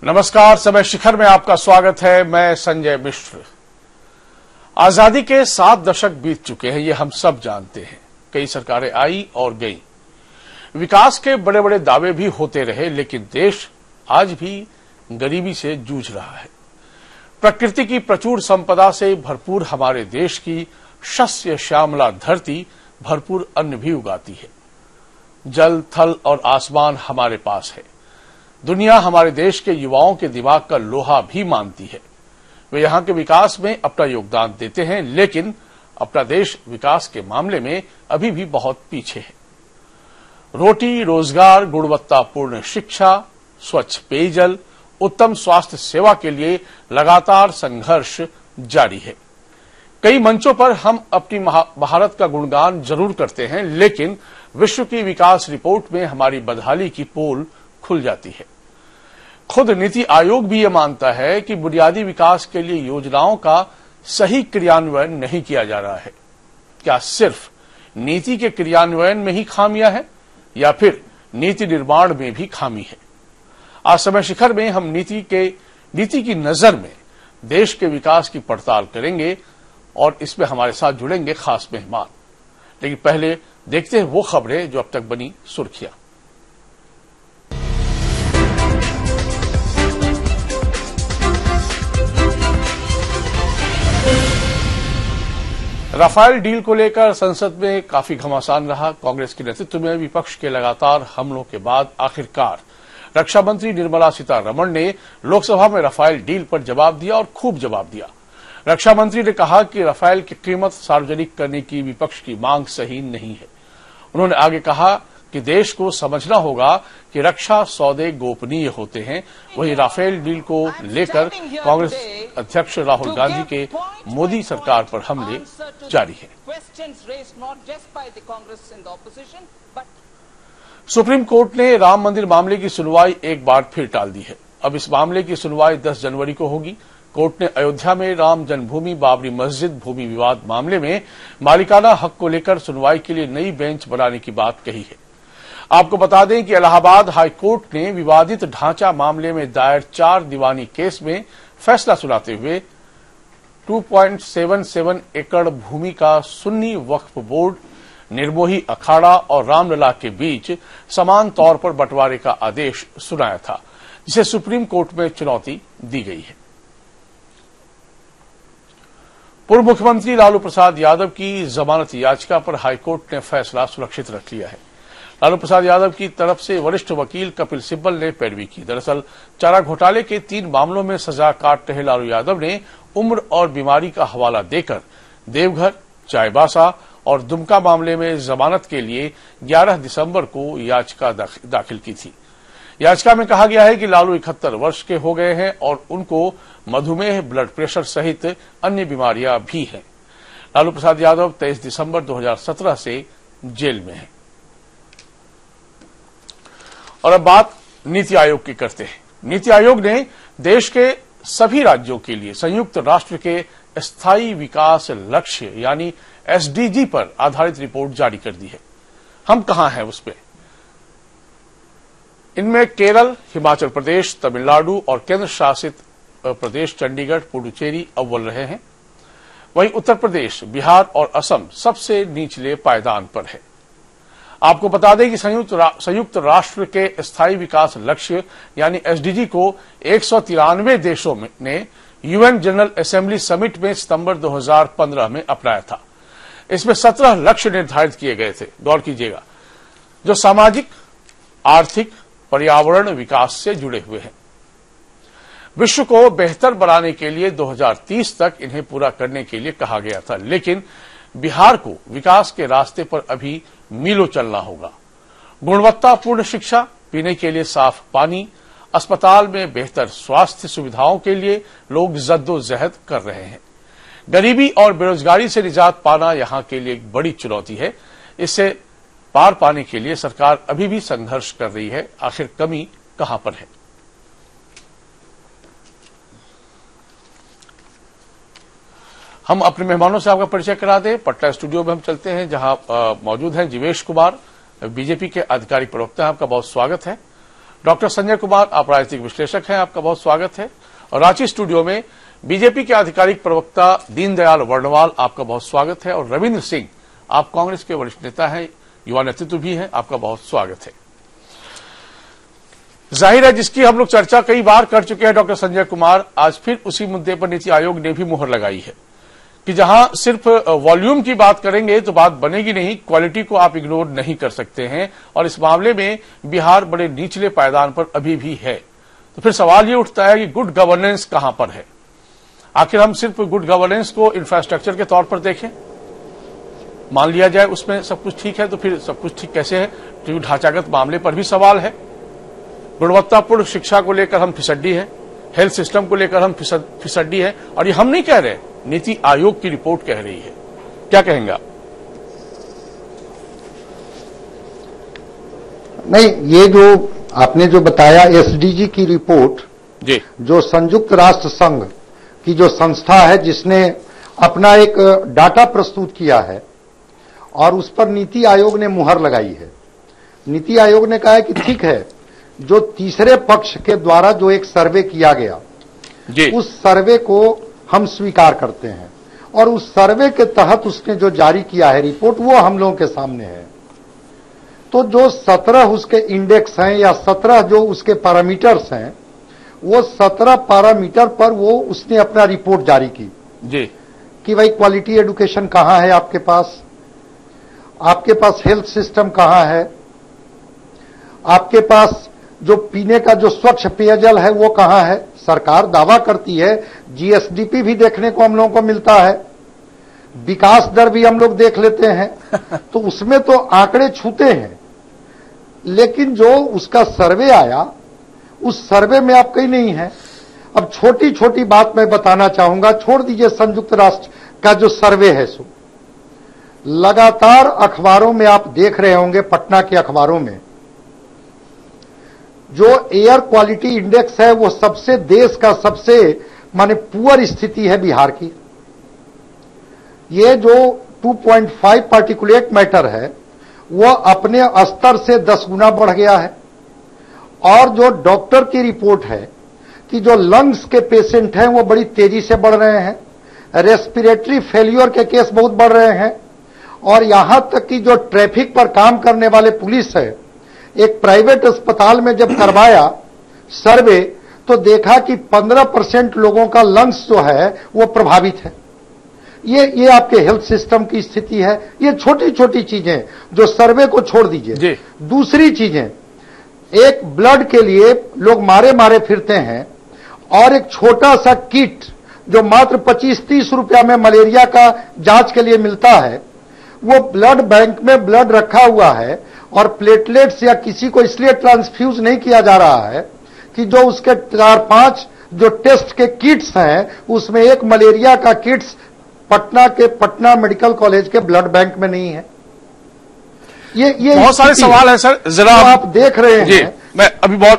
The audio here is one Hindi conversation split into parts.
नमस्कार, समय शिखर में आपका स्वागत है। मैं संजय मिश्र। आजादी के 7 दशक बीत चुके हैं, ये हम सब जानते हैं। कई सरकारें आई और गई, विकास के बड़े बड़े दावे भी होते रहे, लेकिन देश आज भी गरीबी से जूझ रहा है। प्रकृति की प्रचुर संपदा से भरपूर हमारे देश की शस्य श्यामला धरती भरपूर अन्न भी उगाती है। जल, थल और आसमान हमारे पास है। दुनिया हमारे देश के युवाओं के दिमाग का लोहा भी मानती है। वे यहां के विकास में अपना योगदान देते हैं, लेकिन अपना देश विकास के मामले में अभी भी बहुत पीछे है। रोटी, रोजगार, गुणवत्तापूर्ण शिक्षा, स्वच्छ पेयजल, उत्तम स्वास्थ्य सेवा के लिए लगातार संघर्ष जारी है। कई मंचों पर हम अपनी महारत का गुणगान जरूर करते हैं, लेकिन विश्व की विकास रिपोर्ट में हमारी बदहाली की पोल खुल जाती है। खुद नीति आयोग भी यह मानता है कि बुनियादी विकास के लिए योजनाओं का सही क्रियान्वयन नहीं किया जा रहा है। क्या सिर्फ नीति के क्रियान्वयन में ही खामियां हैं या फिर नीति निर्माण में भी खामी है? आज समय शिखर में हम नीति की नजर में देश के विकास की पड़ताल करेंगे और इसमें हमारे साथ जुड़ेंगे खास मेहमान। लेकिन पहले देखते हैं वो खबरें जो अब तक बनी सुर्खियां। राफेल डील को लेकर संसद में काफी घमासान रहा। कांग्रेस के नेतृत्व में विपक्ष के लगातार हमलों के बाद आखिरकार रक्षा मंत्री निर्मला सीतारमण ने लोकसभा में राफेल डील पर जवाब दिया और खूब जवाब दिया। रक्षा मंत्री ने कहा कि राफेल की कीमत सार्वजनिक करने की विपक्ष की मांग सही नहीं है। उन्होंने आगे कहा कि देश को समझना होगा कि रक्षा सौदे गोपनीय होते हैं। वहीं राफेल डील को लेकर कांग्रेस अध्यक्ष राहुल गांधी के मोदी सरकार पर हमले जारी हैं। सुप्रीम कोर्ट ने राम मंदिर मामले की सुनवाई एक बार फिर टाल दी है। अब इस मामले की सुनवाई 10 जनवरी को होगी। कोर्ट ने अयोध्या में राम जन्मभूमि बाबरी मस्जिद भूमि विवाद मामले में मालिकाना हक को लेकर सुनवाई के लिए नई बेंच बनाने की बात कही है। आपको बता दें कि इलाहाबाद हाई कोर्ट ने विवादित ढांचा मामले में दायर 4 दीवानी केस में फैसला सुनाते हुए 2.77 एकड़ भूमि का सुन्नी वक्फ बोर्ड, निर्मोही अखाड़ा और रामलला के बीच समान तौर पर बंटवारे का आदेश सुनाया था, जिसे सुप्रीम कोर्ट में चुनौती दी गई है। पूर्व मुख्यमंत्री लालू प्रसाद यादव की जमानत याचिका पर हाईकोर्ट ने फैसला सुरक्षित रख लिया है। लालू प्रसाद यादव की तरफ से वरिष्ठ वकील कपिल सिब्बल ने पैरवी की। दरअसल चारा घोटाले के 3 मामलों में सजा काट रहे लालू यादव ने उम्र और बीमारी का हवाला देकर देवघर, चाईबासा और दुमका मामले में जमानत के लिए 11 दिसंबर को याचिका दाखिल की थी। याचिका में कहा गया है कि लालू 71 वर्ष के हो गए हैं और उनको मधुमेह, ब्लड प्रेशर सहित अन्य बीमारियां भी हैं। लालू प्रसाद यादव 23 दिसंबर 2017 से जेल में हैं। और अब बात नीति आयोग की करते हैं। नीति आयोग ने देश के सभी राज्यों के लिए संयुक्त राष्ट्र के स्थायी विकास लक्ष्य यानी एसडीजी पर आधारित रिपोर्ट जारी कर दी है। हम कहां हैं उसमें? इनमें केरल, हिमाचल प्रदेश, तमिलनाडु और केंद्र शासित प्रदेश चंडीगढ़, पुडुचेरी अव्वल रहे हैं। वहीं उत्तर प्रदेश, बिहार और असम सबसे निचले पायदान पर है। आपको बता दें कि संयुक्त राष्ट्र के स्थायी विकास लक्ष्य यानी एसडीजी को 193 देशों ने यूएन जनरल असेंबली समिट में सितंबर 2015 में अपनाया था। इसमें 17 लक्ष्य निर्धारित किए गए थे। गौर कीजिएगा, जो सामाजिक, आर्थिक, पर्यावरण विकास से जुड़े हुए हैं। विश्व को बेहतर बनाने के लिए 2030 तक इन्हें पूरा करने के लिए कहा गया था, लेकिन बिहार को विकास के रास्ते पर अभी मीलों चलना होगा। गुणवत्तापूर्ण शिक्षा, पीने के लिए साफ पानी, अस्पताल में बेहतर स्वास्थ्य सुविधाओं के लिए लोग जद्दोजहद कर रहे हैं। गरीबी और बेरोजगारी से निजात पाना यहां के लिए एक बड़ी चुनौती है। इससे पार पाने के लिए सरकार अभी भी संघर्ष कर रही है। आखिर कमी कहां पर है? हम अपने मेहमानों से आपका परिचय करा दें। पटना स्टूडियो में हम चलते हैं, जहां मौजूद हैं जीवेश कुमार, बीजेपी के आधिकारिक प्रवक्ता हैं। आपका बहुत स्वागत है। डॉक्टर संजय कुमार, आप राजनीतिक विश्लेषक हैं, आपका बहुत स्वागत है। और रांची स्टूडियो में बीजेपी के आधिकारिक प्रवक्ता दीनदयाल वर्णवाल, आपका बहुत स्वागत है। और रविंद्र सिंह, आप कांग्रेस के वरिष्ठ नेता हैं, युवा नेतृत्व भी हैं, आपका बहुत स्वागत है। जाहिर है, जिसकी हम लोग चर्चा कई बार कर चुके हैं डॉक्टर संजय कुमार, आज फिर उसी मुद्दे पर नीति आयोग ने भी मुहर लगाई है कि जहां सिर्फ वॉल्यूम की बात करेंगे तो बात बनेगी नहीं, क्वालिटी को आप इग्नोर नहीं कर सकते हैं। और इस मामले में बिहार बड़े निचले पायदान पर अभी भी है। तो फिर सवाल ये उठता है कि गुड गवर्नेंस कहां पर है? आखिर हम सिर्फ गुड गवर्नेंस को इंफ्रास्ट्रक्चर के तौर पर देखें, मान लिया जाए उसमें सब कुछ ठीक है, तो फिर सब कुछ ठीक कैसे है? क्योंकि ढांचागत मामले पर भी सवाल है। गुणवत्तापूर्ण शिक्षा को लेकर हम फिसड्डी है, हेल्थ सिस्टम को लेकर हम फिसड्डी है। और ये हम नहीं कह रहे, नीति आयोग की रिपोर्ट कह रही है। क्या कहेंगे आप? नहीं, ये जो आपने जो बताया एसडीजी की रिपोर्ट, जी, जो संयुक्त राष्ट्र संघ की जो संस्था है जिसने अपना एक डाटा प्रस्तुत किया है और उस पर नीति आयोग ने मुहर लगाई है। नीति आयोग ने कहा है कि ठीक है, जो तीसरे पक्ष के द्वारा जो एक सर्वे किया गया, जी, उस सर्वे को हम स्वीकार करते हैं और उस सर्वे के तहत उसने जो जारी किया है रिपोर्ट, वो हम लोगों के सामने है। तो जो 17 उसके इंडेक्स हैं या 17 जो उसके पैरामीटर्स हैं, वो 17 पैरामीटर पर वो उसने अपना रिपोर्ट जारी की, जी, कि भाई क्वालिटी एजुकेशन कहां है आपके पास हेल्थ सिस्टम कहां है, आपके पास जो पीने का जो स्वच्छ पेयजल है वो कहां है। सरकार दावा करती है, जीएसडीपी भी देखने को हम लोगों को मिलता है, विकास दर भी हम लोग देख लेते हैं, तो उसमें तो आंकड़े छूते हैं। लेकिन जो उसका सर्वे आया, उस सर्वे में आप कहीं नहीं है। अब छोटी छोटी बात मैं बताना चाहूंगा, छोड़ दीजिए संयुक्त राष्ट्र का जो सर्वे है, सो लगातार अखबारों में आप देख रहे होंगे, पटना के अखबारों में जो एयर क्वालिटी इंडेक्स है वो सबसे देश का सबसे माने पुअर स्थिति है बिहार की। ये जो 2.5 पार्टिकुलेट मैटर है वो अपने स्तर से 10 गुना बढ़ गया है। और जो डॉक्टर की रिपोर्ट है कि जो लंग्स के पेशेंट हैं वो बड़ी तेजी से बढ़ रहे हैं, रेस्पिरेटरी फेल्योर के केस बहुत बढ़ रहे हैं। और यहां तक कि जो ट्रैफिक पर काम करने वाले पुलिस है, एक प्राइवेट अस्पताल में जब करवाया सर्वे तो देखा कि 15% लोगों का लंग्स जो है वो प्रभावित है। ये आपके हेल्थ सिस्टम की स्थिति है। ये छोटी छोटी चीजें जो सर्वे को छोड़ दीजिए। दूसरी चीजें, एक ब्लड के लिए लोग मारे मारे फिरते हैं और एक छोटा सा किट जो मात्र 25-30 रुपया में मलेरिया का जांच के लिए मिलता है, वो ब्लड बैंक में ब्लड रखा हुआ है और प्लेटलेट्स या किसी को इसलिए ट्रांसफ्यूज नहीं किया जा रहा है कि जो उसके 4-5 जो टेस्ट के किट्स हैं उसमें एक मलेरिया का किट्स पटना मेडिकल कॉलेज के ब्लड बैंक में नहीं है। ये बहुत सारे सवाल है सर, जरा आप देख रहे हैं। मैं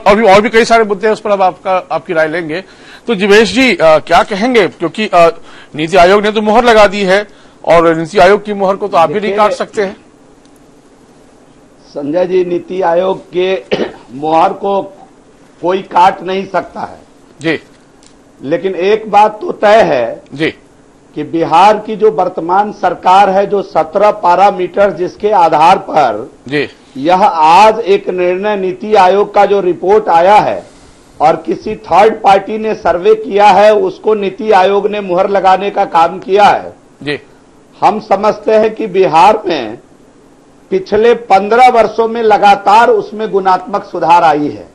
अभी और भी कई सारे मुद्दे हैं, उस पर अब आपकी राय लेंगे। तो जिवेश जी क्या कहेंगे, क्योंकि नीति आयोग ने तो मुहर लगा दी है और नीति आयोग की मुहर को तो आप भी नहीं काट सकते हैं। संजय जी, नीति आयोग के मुहर को कोई काट नहीं सकता है जी, लेकिन एक बात तो तय है जी कि बिहार की जो वर्तमान सरकार है, जो 17 पैरामीटर जिसके आधार पर जी यह आज एक निर्णय नीति आयोग का जो रिपोर्ट आया है और किसी थर्ड पार्टी ने सर्वे किया है, उसको नीति आयोग ने मुहर लगाने का काम किया है जी। हम समझते हैं कि बिहार में पिछले 15 वर्षों में लगातार उसमें गुणात्मक सुधार आई है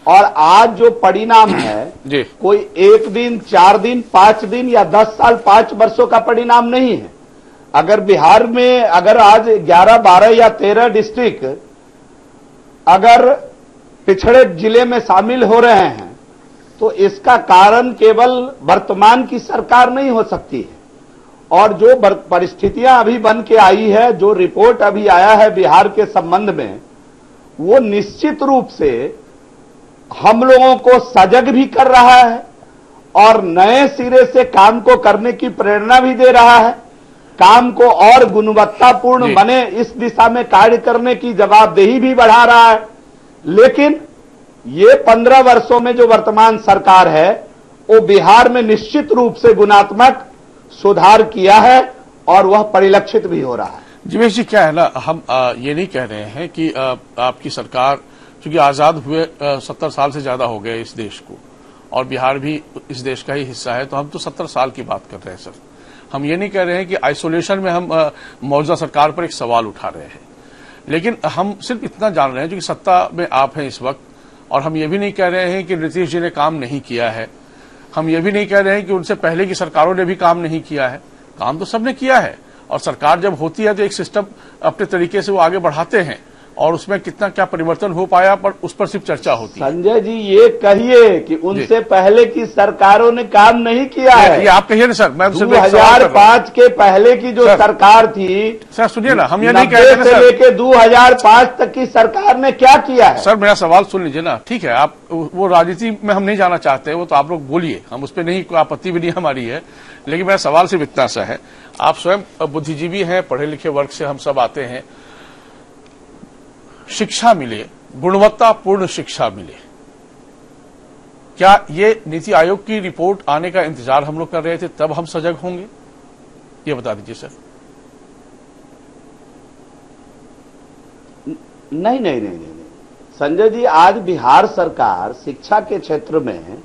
और आज जो परिणाम है जी, कोई 1 दिन, 4 दिन, 5 दिन या 10 साल, 5 वर्षों का परिणाम नहीं है। अगर बिहार में अगर आज 11, 12 या 13 डिस्ट्रिक्ट अगर पिछड़े जिले में शामिल हो रहे हैं तो इसका कारण केवल वर्तमान की सरकार नहीं हो सकती है। और जो परिस्थितियां अभी बन के आई है, जो रिपोर्ट अभी आया है बिहार के संबंध में, वो निश्चित रूप से हम लोगों को सजग भी कर रहा है और नए सिरे से काम को करने की प्रेरणा भी दे रहा है। काम को और गुणवत्तापूर्ण बने इस दिशा में कार्य करने की जवाबदेही भी बढ़ा रहा है। लेकिन ये 15 वर्षों में जो वर्तमान सरकार है वो बिहार में निश्चित रूप से गुणात्मक सुधार किया है और वह परिलक्षित भी हो रहा है। जीवेश जी, क्या है ना, हम ये नहीं कह रहे हैं कि आपकी सरकार, चूंकि आजाद हुए 70 साल से ज्यादा हो गए इस देश को और बिहार भी इस देश का ही हिस्सा है, तो हम तो 70 साल की बात कर रहे हैं सर। हम ये नहीं कह रहे हैं कि आइसोलेशन में हम मौजूदा सरकार पर एक सवाल उठा रहे हैं, लेकिन हम सिर्फ इतना जान रहे हैं क्योंकि सत्ता में आप हैं इस वक्त, और हम ये भी नहीं कह रहे हैं कि नीतीश जी ने काम नहीं किया है, हम ये भी नहीं कह रहे हैं कि उनसे पहले की सरकारों ने भी काम नहीं किया है। काम तो सबने किया है, और सरकार जब होती है तो एक सिस्टम अपने तरीके से वो आगे बढ़ाते हैं, और उसमें कितना क्या परिवर्तन हो पाया पर उस पर सिर्फ चर्चा होती है। संजय जी, ये कहिए कि उनसे पहले की सरकारों ने काम नहीं किया है। ये आप कहिए ना सर, मैं 2005 के पहले की जो सरकार थी, सर सुनिए ना, हम ये नहीं कह रहे हैं से लेके 2005 तक की सरकार ने क्या किया है। सर मेरा सवाल सुन लीजिए ना, ठीक है, आप वो राजनीति में हम नहीं जाना चाहते, वो तो आप लोग बोलिए, हम उस पर नहीं, कोई आपत्ति भी नहीं हमारी है, लेकिन मेरा सवाल सिर्फ इतना सा है, आप स्वयं बुद्धिजीवी हैं, पढ़े लिखे वर्ग से हम सब आते हैं, शिक्षा मिले, गुणवत्तापूर्ण शिक्षा मिले, क्या ये नीति आयोग की रिपोर्ट आने का इंतजार हम लोग कर रहे थे तब हम सजग होंगे? ये बता दीजिए सर। नहीं संजय जी, आज बिहार सरकार शिक्षा के क्षेत्र में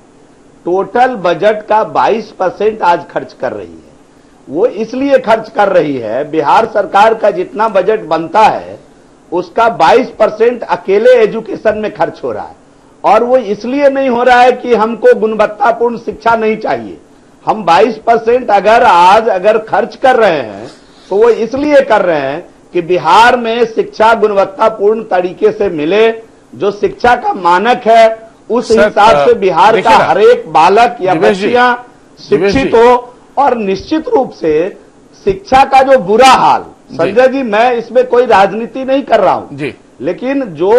टोटल बजट का 22% आज खर्च कर रही है। वो इसलिए खर्च कर रही है, बिहार सरकार का जितना बजट बनता है उसका 22% अकेले एजुकेशन में खर्च हो रहा है, और वो इसलिए नहीं हो रहा है कि हमको गुणवत्तापूर्ण शिक्षा नहीं चाहिए। हम 22% अगर खर्च कर रहे हैं तो वो इसलिए कर रहे हैं कि बिहार में शिक्षा गुणवत्तापूर्ण तरीके से मिले, जो शिक्षा का मानक है उस हिसाब से बिहार का हर एक बालक या बच्चियां शिक्षित हो, और निश्चित रूप से शिक्षा का जो बुरा हाल, संजय जी मैं इसमें कोई राजनीति नहीं कर रहा हूं जी, लेकिन जो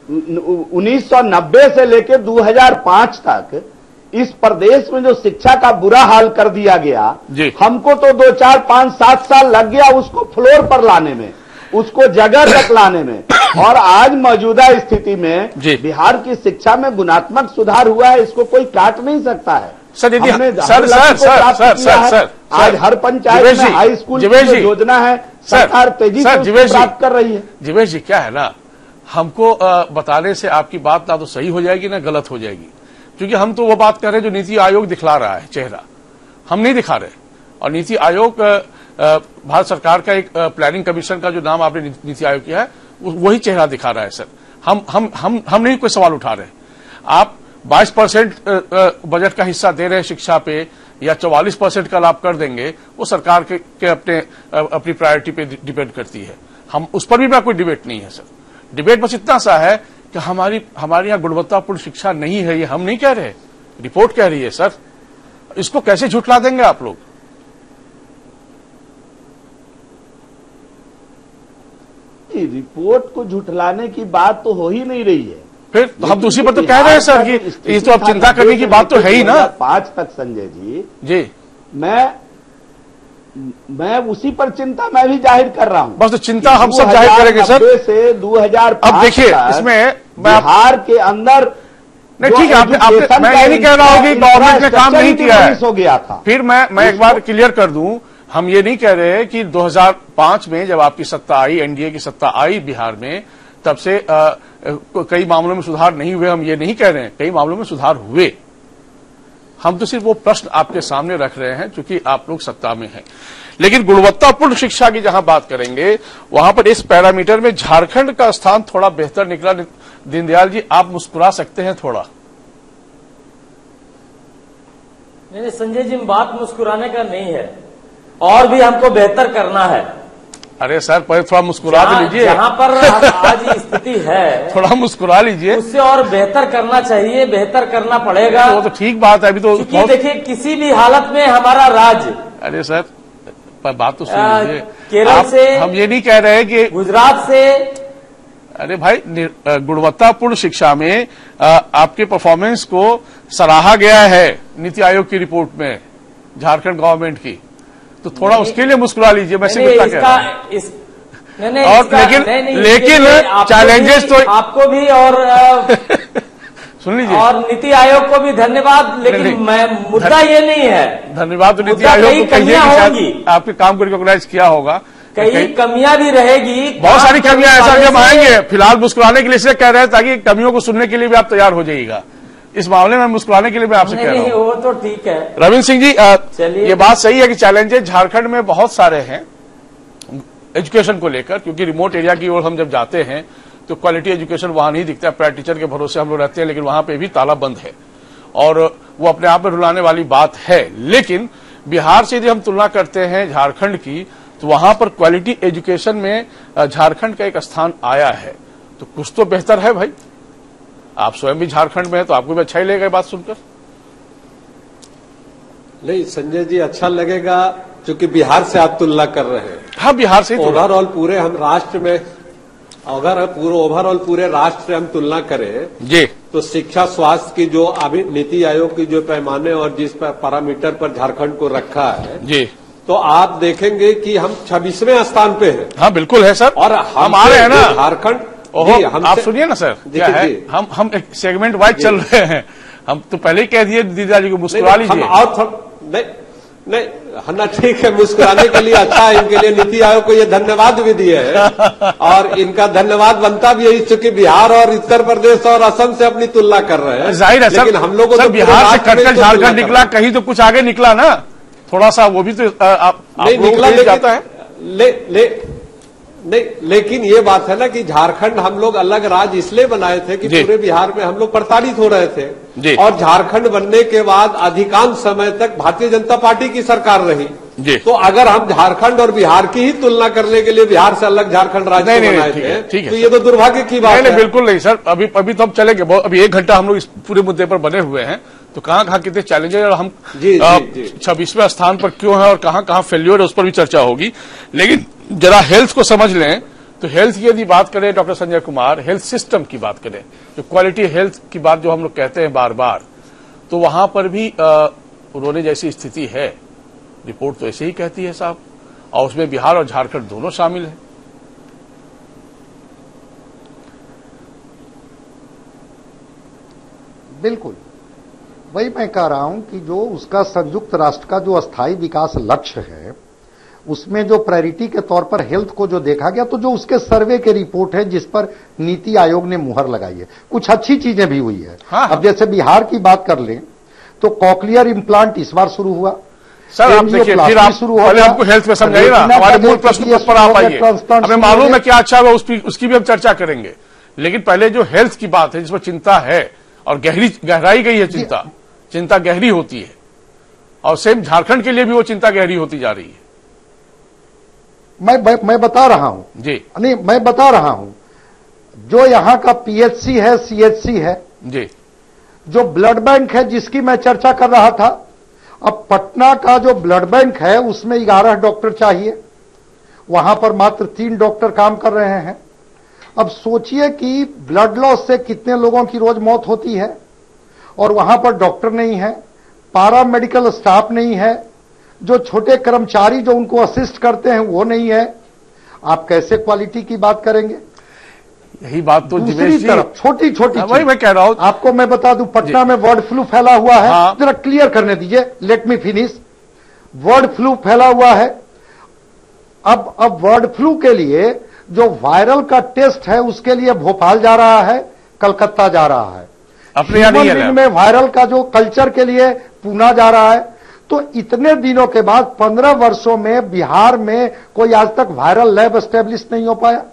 1990 से लेकर 2005 तक इस प्रदेश में जो शिक्षा का बुरा हाल कर दिया गया, हमको तो 2, 4, 5, 7 साल लग गया उसको फ्लोर पर लाने में, उसको जगह तक लाने में, और आज मौजूदा स्थिति में बिहार की शिक्षा में गुणात्मक सुधार हुआ है, इसको कोई काट नहीं सकता है। सर आज हर पंचायत में हाई स्कूल की योजना है, सरकार तेजी से प्राप्त कर रही है। जीवेश जी, क्या है ना, हमको बताने से आपकी बात ना तो सही हो जाएगी ना गलत हो जाएगी, क्योंकि हम तो वो बात कर रहे हैं जो नीति आयोग दिखला रहा है चेहरा, हम नहीं दिखा रहे। और नीति आयोग भारत सरकार का एक प्लानिंग कमीशन का जो नाम आपने नीति आयोग किया है वही चेहरा दिखा रहा है सर। हम नहीं कोई सवाल उठा रहे। आप 22% बजट का हिस्सा दे रहे हैं शिक्षा पे, या 44% का लाभ कर देंगे, वो सरकार के अपनी प्रायोरिटी पे डिपेंड करती है। हम उस पर भी कोई डिबेट नहीं है सर। डिबेट बस इतना सा है कि हमारे यहाँ गुणवत्तापूर्ण शिक्षा नहीं है, ये हम नहीं कह रहे, रिपोर्ट कह रही है सर। इसको कैसे झुठला देंगे आप लोग? रिपोर्ट को झुठलाने की बात तो हो ही नहीं रही है। फिर तो हम दूसरी पर तो कह रहे हैं सर कि ये तो अब चिंता करने की बात तो है ही ना। 5 तक संजय जी मैं उसी पर चिंता मैं भी जाहिर कर रहा हूं। बस तो चिंता हम सब जाहिर करेंगे सर। से 2005 अब देखिए इसमें बिहार के अंदर नहीं, ठीक है, मैं ये नहीं कह रहा हूं कि गवर्नमेंट ने काम नहीं किया है, हो गया था। फिर मैं एक बार क्लियर कर दूं, हम ये नहीं कह रहे कि 2005 में जब आपकी सत्ता आई, एनडीए की सत्ता आई बिहार में, तब से कई मामलों में सुधार नहीं हुए, हम ये नहीं कह रहे हैं, कई मामलों में सुधार हुए। हम तो सिर्फ वो प्रश्न आपके सामने रख रहे हैं क्योंकि आप लोग सत्ता में हैं। लेकिन गुणवत्तापूर्ण शिक्षा की जहां बात करेंगे, वहां पर इस पैरामीटर में झारखंड का स्थान थोड़ा बेहतर निकला। दीनदयाल जी, आप मुस्कुरा सकते हैं थोड़ा। नहीं संजय जी, बात मुस्कुराने का नहीं है, और भी हमको बेहतर करना है। अरे सर, पहले थोड़ा मुस्कुरा लीजिए। जहां पर आज स्थिति है थोड़ा मुस्कुरा लीजिए। उससे और बेहतर करना चाहिए, बेहतर करना पड़ेगा। वो तो ठीक बात है, अभी तो देखिए किसी भी हालत में हमारा राज्य, अरे सर बात तो सुन लीजिए, केरल से, हम ये नहीं कह रहे कि गुजरात से, अरे भाई गुणवत्तापूर्ण शिक्षा में आपके परफॉर्मेंस को सराहा गया है नीति आयोग की रिपोर्ट में, झारखंड गवर्नमेंट की, तो थोड़ा उसके लिए मुस्कुरा लीजिए। मैं सिर्फ इतना कह रहा हूं। और लेकिन चैलेंजेस तो आपको भी और सुन लीजिए। और नीति आयोग को भी धन्यवाद, लेकिन नहीं, मुद्दा ये नहीं है। धन्यवाद तो नीति आयोग को कहिए कि शायद आपके काम को रिकॉग्नाइज किया होगा। कई कमियां भी रहेगी, बहुत सारी कमियां ऐसा जब आएंगे, फिलहाल मुस्कुराने के लिए इसलिए कह रहे हैं ताकि कमियों को सुनने के लिए भी आप तैयार हो जाइएगा। इस मामले में मुस्कुराने के लिए मैं आपसे कह रहा हूं। वो तो ठीक है रविंद्र सिंह जी, ये बात सही है कि चैलेंजेस झारखंड में बहुत सारे हैं एजुकेशन को लेकर, क्योंकि रिमोट एरिया की ओर हम जब जाते हैं तो क्वालिटी एजुकेशन वहां नहीं दिखता। प्राइवेट टीचर के भरोसे हम लोग रहते हैं, लेकिन वहां पे भी ताला बंद है और वो अपने आप में रुलाने वाली बात है। लेकिन बिहार से यदि हम तुलना करते हैं झारखंड की, तो वहां पर क्वालिटी एजुकेशन में झारखंड का एक स्थान आया है। तो कुछ तो बेहतर है भाई। आप स्वयं भी झारखंड में है तो आपको भी अच्छा ही लगेगा बात सुनकर। नहीं संजय जी, अच्छा लगेगा क्योंकि बिहार से आप तुलना कर रहे हैं। हाँ, बिहार से ओवरऑल पूरे हम राष्ट्र में, अगर ओवरऑल पूरे राष्ट्र से हम तुलना करें जी, तो शिक्षा स्वास्थ्य की जो अभी नीति आयोग की जो पैमाने और जिस पैरामीटर पर झारखंड को रखा है जी, तो आप देखेंगे कि हम 26वें स्थान पे हैं। हाँ बिल्कुल है सर। और हम आ रहे हैं ना झारखंड। आप सुनिए ना सर, क्या है, हम एक सेगमेंट वाइज चल रहे हैं। हम तो पहले ही कह दिए दीदा जी को मुस्कुरा लीजिए। और नहीं हन्ना, ठीक है, मुस्कुराने के लिए अच्छा है। इनके लिए नीति आयोग को ये धन्यवाद भी दिए हैं और इनका धन्यवाद बनता भी है, चूंकि बिहार और उत्तर प्रदेश और असम से अपनी तुलना कर रहे हैं। जाहिर है सर, लेकिन हम लोग तो बिहार से कटकर झारखंड निकला, कहीं तो कुछ आगे निकला ना, थोड़ा सा वो भी तो नहीं निकला, जाता है नहीं, लेकिन ये बात है ना कि झारखंड हम लोग अलग राज्य इसलिए बनाए थे कि पूरे बिहार में हम लोग प्रताड़ित हो रहे थे और झारखंड बनने के बाद अधिकांश समय तक भारतीय जनता पार्टी की सरकार रही। तो अगर हम झारखंड और बिहार की ही तुलना करने के लिए बिहार से अलग झारखंड राज्य बनाए थे तो ये तो दुर्भाग्य की बात है। बिल्कुल नहीं सर, अभी तो हम चलेंगे, अभी 1 घंटा हम लोग इस पूरे मुद्दे पर बने हुए हैं। तो कहां कितने चैलेंजेस और हम 26वें स्थान पर क्यों है और कहां फेल्योर है उस पर भी चर्चा होगी। लेकिन जरा हेल्थ को समझ लें तो हेल्थ की यदि बात करें, doctor Sanjay Kumar, health system की बात करें, जो क्वालिटी हेल्थ की बात जो हम लोग कहते हैं बार बार, तो वहां पर भी रोने जैसी स्थिति है। रिपोर्ट तो ऐसे ही कहती है साहब, और उसमें बिहार और झारखंड दोनों शामिल है। बिल्कुल वही मैं कह रहा हूं कि जो उसका संयुक्त राष्ट्र का जो अस्थायी विकास लक्ष्य है, उसमें जो प्रायोरिटी के तौर पर हेल्थ को जो देखा गया, तो जो उसके सर्वे के रिपोर्ट है जिस पर नीति आयोग ने मुहर लगाई है, कुछ अच्छी चीजें भी हुई है। हाँ। अब जैसे बिहार की बात कर लें तो कॉकलियर इम्प्लांट इस बार शुरू हुआ। सर आप देखिए, फिर आप पहले हमको हेल्थ में समझाइए ना, हमारे मूल प्रश्न पर आप आइए। हमें मालूम है क्या अच्छा हुआ, उसकी भी हम चर्चा करेंगे, लेकिन पहले जो हेल्थ की बात है जिसमें चिंता है और गहराई गई है, चिंता गहरी होती है, और सेम झारखंड के लिए भी वो चिंता गहरी होती जा रही है। मैं बता रहा हूं जी, नहीं मैं बता रहा हूं, जो यहां का पीएचसी है, सीएचसी है जी, जो ब्लड बैंक है जिसकी मैं चर्चा कर रहा था, अब पटना का जो ब्लड बैंक है उसमें 11 डॉक्टर चाहिए, वहां पर मात्र 3 डॉक्टर काम कर रहे हैं। अब सोचिए कि ब्लड लॉस से कितने लोगों की रोज मौत होती है, और वहां पर डॉक्टर नहीं है, पारा मेडिकल स्टाफ नहीं है, जो छोटे कर्मचारी जो उनको असिस्ट करते हैं वो नहीं है। आप कैसे क्वालिटी की बात करेंगे? यही बात तो दूसरी तरफ छोटी छोटी वही मैं कह रहा हूं आपको। मैं बता दूं, पटना में बर्ड फ्लू फैला हुआ है। हाँ। जरा क्लियर करने दीजिए, let me finish. Bird flu फैला हुआ है। अब बर्ड फ्लू के लिए जो वायरल का टेस्ट है उसके लिए भोपाल जा रहा है, कलकत्ता जा रहा है। अपने यहाँ नहीं है। में वायरल का जो कल्चर के लिए पूना जा रहा है। तो इतने दिनों के बाद 15 वर्षों में बिहार में कोई आज तक वायरल लैब एस्टेब्लिश नहीं हो पाया।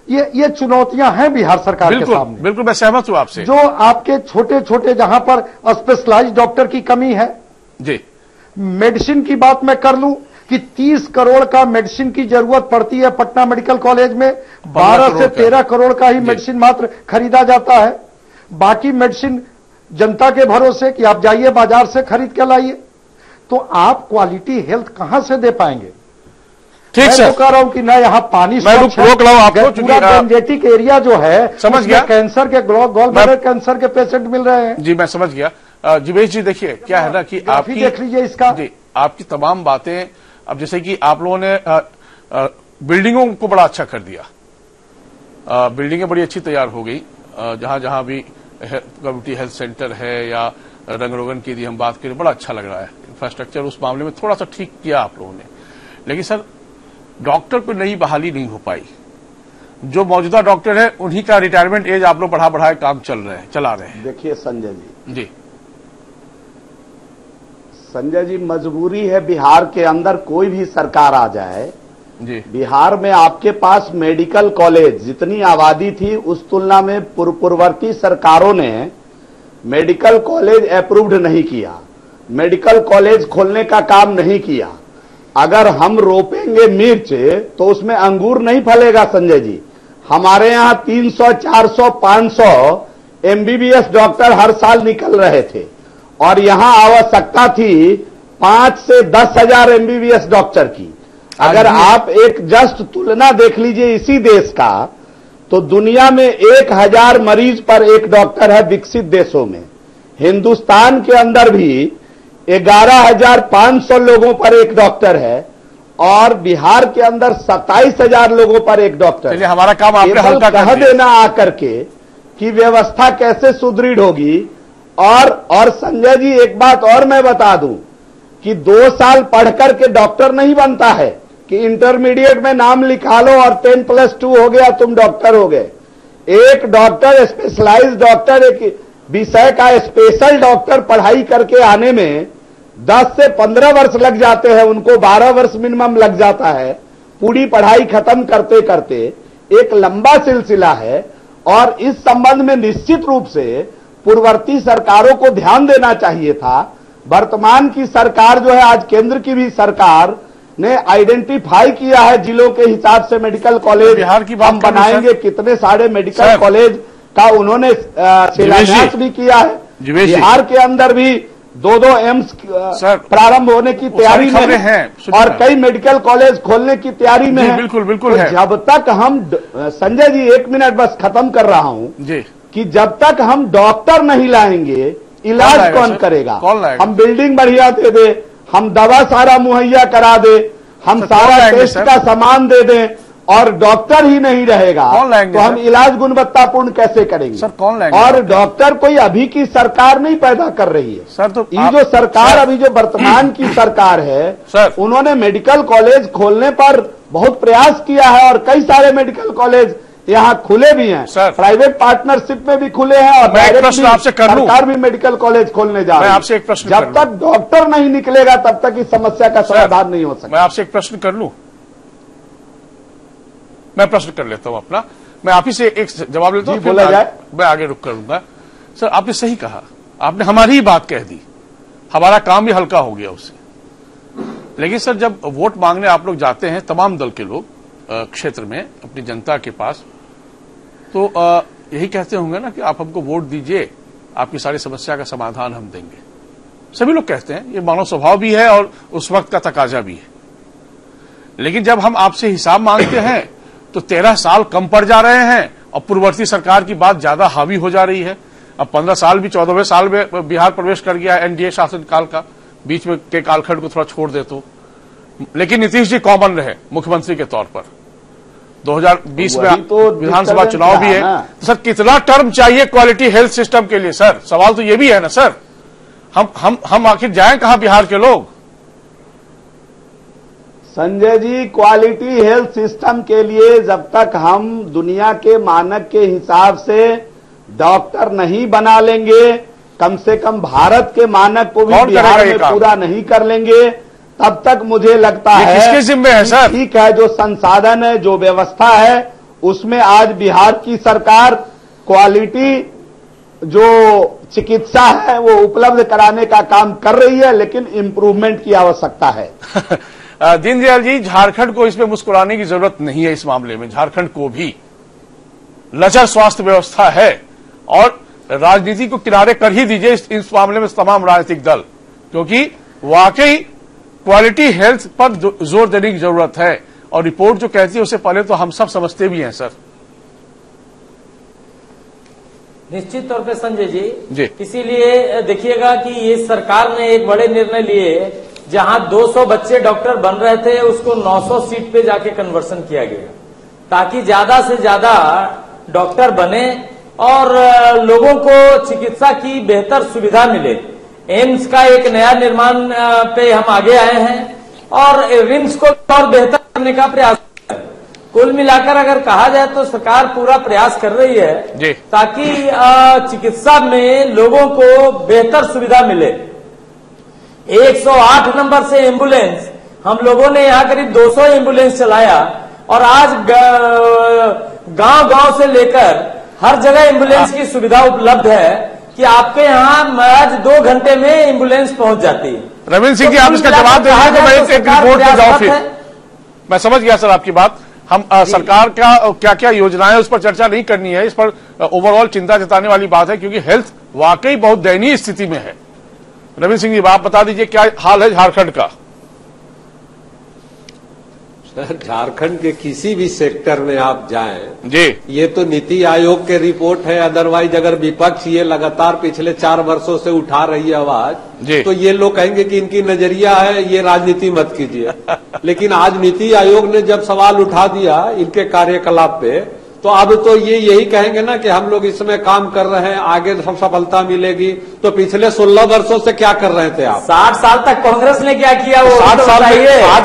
ये चुनौतियां हैं बिहार सरकार के सामने। बिल्कुल मैं सहमत हूं आपसे। जो आपके छोटे छोटे जहां पर स्पेशलाइज्ड डॉक्टर की कमी है जी। मेडिसिन की बात मैं कर लूं कि 30 करोड़ का मेडिसिन की जरूरत पड़ती है पटना मेडिकल कॉलेज में, 12 से 13 करोड़ का ही मेडिसिन मात्र खरीदा जाता है। बाकी मेडिसिन जनता के भरोसे कि आप जाइए बाजार से खरीद के लाइए। तो आप क्वालिटी हेल्थ कहां से दे पाएंगे? ठीक सर, मैं तो कह रहा हूं कि ना यहाँ पानी मैं रोक रहा हूं आपको, पूरा गैंजेटिक एरिया जो है समझ गया, कैंसर के गॉल ब्लैडर कैंसर के पेशेंट मिल रहे हैं। जी मैं समझ गया। जिवेश जी देखिए क्या है ना कि आपकी देख लीजिए इसका जी, आपकी तमाम बातें, अब जैसे कि आप लोगों ने बिल्डिंगों को बड़ा अच्छा कर दिया, बिल्डिंगें बड़ी अच्छी तैयार हो गई, जहां जहां भी कम्युनिटी हेल्थ सेंटर है या रंगरोगन की यदि हम बात करें, बड़ा अच्छा लग रहा है। इंफ्रास्ट्रक्चर उस मामले में थोड़ा सा ठीक किया आप लोगों ने, लेकिन सर डॉक्टर को नई बहाली नहीं हो पाई। जो मौजूदा डॉक्टर है उन्हीं का रिटायरमेंट एज आप लोग बढ़ा काम चला रहे हैं। देखिए संजय जी, संजय जी, मजबूरी है बिहार के अंदर कोई भी सरकार आ जाए जी। बिहार में आपके पास मेडिकल कॉलेज जितनी आबादी थी उस तुलना में पूर्ववर्ती सरकारों ने मेडिकल कॉलेज अप्रूव्ड नहीं किया, मेडिकल कॉलेज खोलने का काम नहीं किया। अगर हम रोपेंगे मिर्च तो उसमें अंगूर नहीं फलेगा संजय जी। हमारे यहां 300, 400, 500 एमबीबीएस डॉक्टर हर साल निकल रहे थे और यहां आवश्यकता थी 5 से 10,000 एमबीबीएस डॉक्टर की। अगर आप एक जस्ट तुलना देख लीजिए इसी देश का, तो दुनिया में 1000 मरीज पर एक डॉक्टर है विकसित देशों में। हिंदुस्तान के अंदर भी 11,500 लोगों पर एक डॉक्टर है और बिहार के अंदर 27,000 लोगों पर एक डॉक्टर। चलिए, हमारा काम आपने हल्का कर कह देना आकर के कि व्यवस्था कैसे सुदृढ़ होगी। और संजय जी, एक बात और मैं बता दूं कि 2 साल पढ़कर के डॉक्टर नहीं बनता है कि इंटरमीडिएट में नाम लिखा लो और 10+2 हो गया तुम डॉक्टर हो गए। एक डॉक्टर, स्पेशलाइज्ड डॉक्टर, एक विषय का स्पेशल डॉक्टर पढ़ाई करके आने में 10 से 15 वर्ष लग जाते हैं, उनको 12 वर्ष मिनिमम लग जाता है पूरी पढ़ाई खत्म करते करते। एक लंबा सिलसिला है और इस संबंध में निश्चित रूप से पूर्ववर्ती सरकारों को ध्यान देना चाहिए था। वर्तमान की सरकार जो है, आज केंद्र की भी सरकार ने आइडेंटिफाई किया है जिलों के हिसाब से मेडिकल कॉलेज बिहार की बात हम बनाएंगे, कितने सारे मेडिकल कॉलेज का उन्होंने शिलान्यास भी किया है। बिहार के अंदर भी 2-2 एम्स प्रारंभ होने की तैयारी में है और कई मेडिकल कॉलेज खोलने की तैयारी में है। बिल्कुल बिल्कुल है। जब तक हम, संजय जी 1 मिनट बस खत्म कर रहा हूं जी, कि जब तक हम डॉक्टर नहीं लाएंगे इलाज कौन करेगा? हम बिल्डिंग बढ़िया दे दे, हम दवा सारा मुहैया करा दे, हम सारा टेस्ट का सामान दे दें और डॉक्टर ही नहीं रहेगा तो हम इलाज गुणवत्तापूर्ण कैसे करेंगे? सर कौन लाएंगे? और डॉक्टर कोई अभी की सरकार नहीं पैदा कर रही है सर। तो ये जो सरकार अभी जो वर्तमान की सरकार है सर, उन्होंने मेडिकल कॉलेज खोलने पर बहुत प्रयास किया है और कई सारे मेडिकल कॉलेज यहाँ खुले भी हैं, प्राइवेट पार्टनरशिप में भी खुले हैं और प्रश्न आपसे कर लूं, सरकार भी मेडिकल कॉलेज खोलने जा रही है। आपसे एक प्रश्न, जब तक डॉक्टर नहीं निकलेगा तब तक इस समस्या का समाधान नहीं हो सकता। मैं आपसे एक प्रश्न कर लूं, मैं प्रश्न कर लेता हूं अपना, मैं आप ही से एक जवाब लेता हूं, बोला जाए, मैं आगे रुक करूंगा। सर आपने सही कहा, आपने हमारी ही बात कह दी, हमारा काम भी हल्का हो गया उससे। लेकिन सर जब वोट मांगने आप लोग जाते हैं, तमाम दल के लोग क्षेत्र में अपनी जनता के पास, तो यही कहते होंगे ना कि आप हमको वोट दीजिए, आपकी सारी समस्या का समाधान हम देंगे। सभी लोग कहते हैं, ये मानव स्वभाव भी है और उस वक्त का तकाजा भी है। लेकिन जब हम आपसे हिसाब मांगते हैं तो 13 साल कम पड़ जा रहे हैं और पूर्ववर्ती सरकार की बात ज्यादा हावी हो जा रही है। अब 15 साल भी 14वें साल में बिहार प्रवेश कर गया एनडीए शासन काल का, बीच में के कालखंड को थोड़ा छोड़ दे तो। लेकिन नीतीश जी कॉमन रहे मुख्यमंत्री के तौर पर। 2020 में तो विधानसभा चुनाव भी है, तो सर कितना टर्म चाहिए क्वालिटी हेल्थ सिस्टम के लिए? सर सवाल तो ये भी है ना सर, हम आखिर जाएं कहां बिहार के लोग? Sanjay ji, quality health system के लिए जब तक हम दुनिया के मानक के हिसाब से डॉक्टर नहीं बना लेंगे, कम से कम भारत के मानक को भी बिहार में पूरा नहीं कर लेंगे, तब तक मुझे लगता है किसके जिम्मे है सर? ठीक है, जो संसाधन है, जो व्यवस्था है, उसमें आज बिहार की सरकार क्वालिटी जो चिकित्सा है वो उपलब्ध कराने का काम कर रही है, लेकिन इंप्रूवमेंट की आवश्यकता है। दीनदयाल जी, झारखंड को इसमें मुस्कुराने की जरूरत नहीं है। इस मामले में झारखंड को भी लचर स्वास्थ्य व्यवस्था है और राजनीति को किनारे कर ही दीजिए इस मामले में तमाम राजनीतिक दल, क्योंकि वाकई क्वालिटी हेल्थ पर जोर देने की जरूरत है। और रिपोर्ट जो कहती है उससे पहले तो हम सब समझते भी हैं सर। निश्चित तौर पे संजय जी, इसीलिए देखिएगा कि ये सरकार ने एक बड़े निर्णय लिए, जहां 200 बच्चे डॉक्टर बन रहे थे उसको 900 सीट पे जाके कन्वर्सन किया गया, ताकि ज्यादा से ज्यादा डॉक्टर बने और लोगों को चिकित्सा की बेहतर सुविधा मिले। एम्स का एक नया निर्माण पे हम आगे आए हैं और रिम्स को और बेहतर करने का प्रयास। कुल मिलाकर अगर कहा जाए तो सरकार पूरा प्रयास कर रही है ताकि चिकित्सा में लोगों को बेहतर सुविधा मिले। 108 नंबर से एम्बुलेंस हम लोगों ने यहाँ करीब 200 एम्बुलेंस चलाया और आज गांव-गांव से लेकर हर जगह एम्बुलेंस की सुविधा उपलब्ध है कि आपके यहाँ आज 2 घंटे में एम्बुलेंस पहुंच जाती है। रविंद्र सिंह जी, आप इसका जवाब दे रहे हैं तो मैं एक रिपोर्ट पे जाऊं। फिर मैं समझ गया सर आपकी बात। हम सरकार का क्या क्या योजनाएं उस पर चर्चा नहीं करनी है, इस पर ओवरऑल चिंता जताने वाली बात है क्योंकि हेल्थ वाकई बहुत दयनीय स्थिति में है। रविंद्र सिंह जी, आप बता दीजिए क्या हाल है झारखंड का? झारखंड के किसी भी सेक्टर में आप जाएं जी, ये तो नीति आयोग के रिपोर्ट है। अदरवाइज अगर विपक्ष ये लगातार पिछले 4 वर्षों से उठा रही है आवाज तो ये लोग कहेंगे कि इनकी नजरिया है, ये राजनीति मत कीजिए। लेकिन आज नीति आयोग ने जब सवाल उठा दिया इनके कार्यकलाप पे तो अब तो ये यही कहेंगे ना कि हम लोग इसमें काम कर रहे हैं, आगे सब सफलता मिलेगी। तो पिछले 16 वर्षों से क्या कर रहे थे आप? 60 साल तक कांग्रेस ने क्या किया वो 60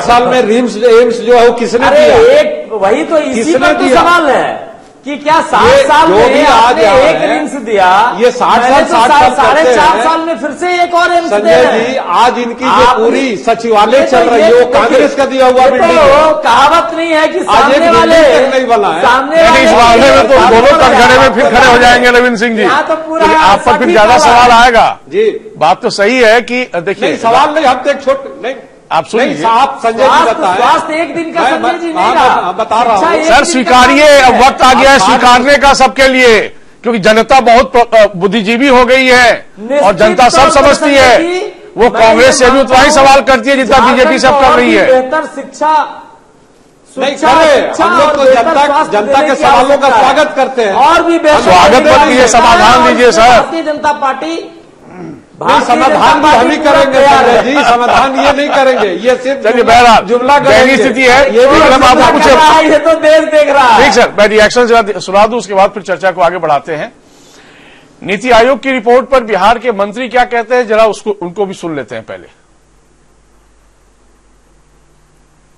साल में एम्स जो है वो किसने दिया? वही तो इसी पर तो सवाल है कि क्या 60 साल में आपने एक रिम्स दिया, ये 60 साल 4.5 साल में फिर से एक और रिम्स संजय जी, आज इनकी जो पूरी सचिवालय चल रही है वो कांग्रेस का दिया हुआ बिल्डिंग है। कहावत नहीं है कि सामने वाले नहीं बना है, सामने इस मामले में तो दोनों कटघरे में फिर खड़े हो जाएंगे रविंद्र सिंह जी। तो पूरा आप पर फिर ज्यादा सवाल आएगा जी। बात तो सही है कि देखिए सवाल नहीं, हम तो एक छोटे नहीं आप सुनिए, आप संजय जी बताएं। स्वास्थ्य एक दिन का संजय जी नहीं रहा, बता रहा हूँ सर। स्वीकारिए, अब वक्त आ गया है स्वीकारने का सबके लिए क्योंकि जनता बहुत बुद्धिजीवी हो गई है और जनता सब समझती है। वो कांग्रेस से भी उतना ही सवाल करती है जितना बीजेपी सब कर रही है। बेहतर शिक्षा नहीं करे, हम लोग तो जनता के सवालों का स्वागत करते हैं और भी स्वागत मत कीजिए, समाधान दीजिए सर। भारतीय जनता पार्टी समाधान भी हम ही करेंगे संजय जी, समाधान ये नहीं करेंगे, ये सिर्फ जुमला दयनीय स्थिति है। ये भी हम आपको कुछ ये तो देश देख रहा है। ठीक सर, मैं रिएक्शन सुना दूं, उसके बाद फिर चर्चा को आगे बढ़ाते हैं। नीति आयोग की रिपोर्ट पर बिहार के मंत्री क्या कहते हैं, जरा उनको भी सुन लेते हैं पहले।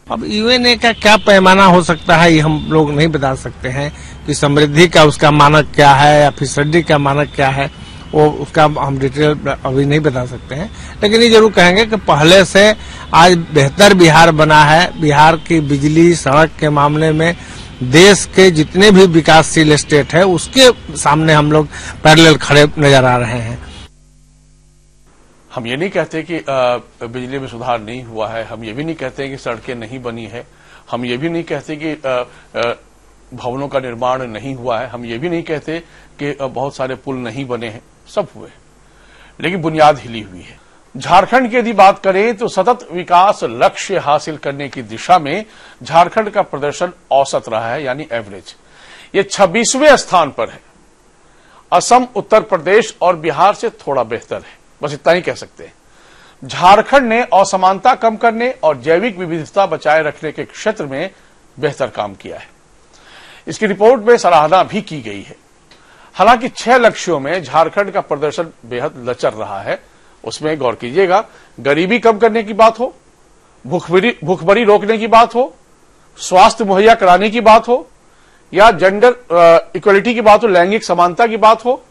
अब यूएनए का क्या पैमाना हो सकता है ये हम लोग नहीं बता सकते हैं कि समृद्धि का उसका मानक क्या है या फिसड्डी का मानक क्या है, वो उसका हम डिटेल अभी नहीं बता सकते हैं। लेकिन ये जरूर कहेंगे कि पहले से आज बेहतर बिहार बना है। बिहार की बिजली सड़क के मामले में देश के जितने भी विकासशील स्टेट है उसके सामने हम लोग पैरेलल खड़े नजर आ रहे हैं। हम ये नहीं कहते कि बिजली में सुधार नहीं हुआ है, हम ये भी नहीं कहते कि सड़कें नहीं बनी है, हम ये भी नहीं कहते कि भवनों का निर्माण नहीं हुआ है, हम ये भी नहीं कहते कि बहुत सारे पुल नहीं बने हैं, सब हुए, लेकिन बुनियाद हिली हुई है। झारखंड की यदि बात करें तो सतत विकास लक्ष्य हासिल करने की दिशा में झारखंड का प्रदर्शन औसत रहा है, यानी एवरेज। ये 26वें स्थान पर है। असम, उत्तर प्रदेश और बिहार से थोड़ा बेहतर है, बस इतना ही कह सकते हैं। झारखंड ने असमानता कम करने और जैविक विविधता बचाए रखने के क्षेत्र में बेहतर काम किया है। इसकी रिपोर्ट में सराहना भी की गई है। हालांकि 6 लक्ष्यों में झारखंड का प्रदर्शन बेहद लचर रहा है। उसमें गौर कीजिएगा, गरीबी कम करने की बात हो, भूखमरी रोकने की बात हो, स्वास्थ्य मुहैया कराने की बात हो, या जेंडर इक्वलिटी की बात हो, लैंगिक समानता की बात हो,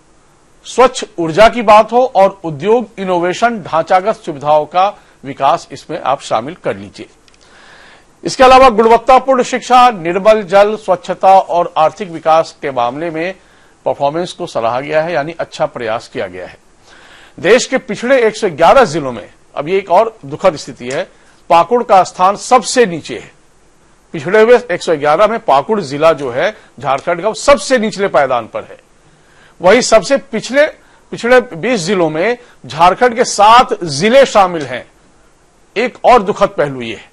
स्वच्छ ऊर्जा की बात हो और उद्योग, इनोवेशन, ढांचागत सुविधाओं का विकास इसमें आप शामिल कर लीजिए। इसके अलावा गुणवत्तापूर्ण शिक्षा, निर्मल जल, स्वच्छता और आर्थिक विकास के मामले में परफॉर्मेंस को सराहा गया है, यानी अच्छा प्रयास किया गया है। देश के पिछड़े 111 जिलों में अब ये एक और दुखद स्थिति है, पाकुड़ का स्थान सबसे नीचे है। पिछड़े हुए 111 में पाकुड़ जिला जो है झारखंड का, वो सबसे निचले पायदान पर है। वही सबसे पिछड़े 20 जिलों में झारखंड के 7 जिले शामिल हैं। एक और दुखद पहलू ये है।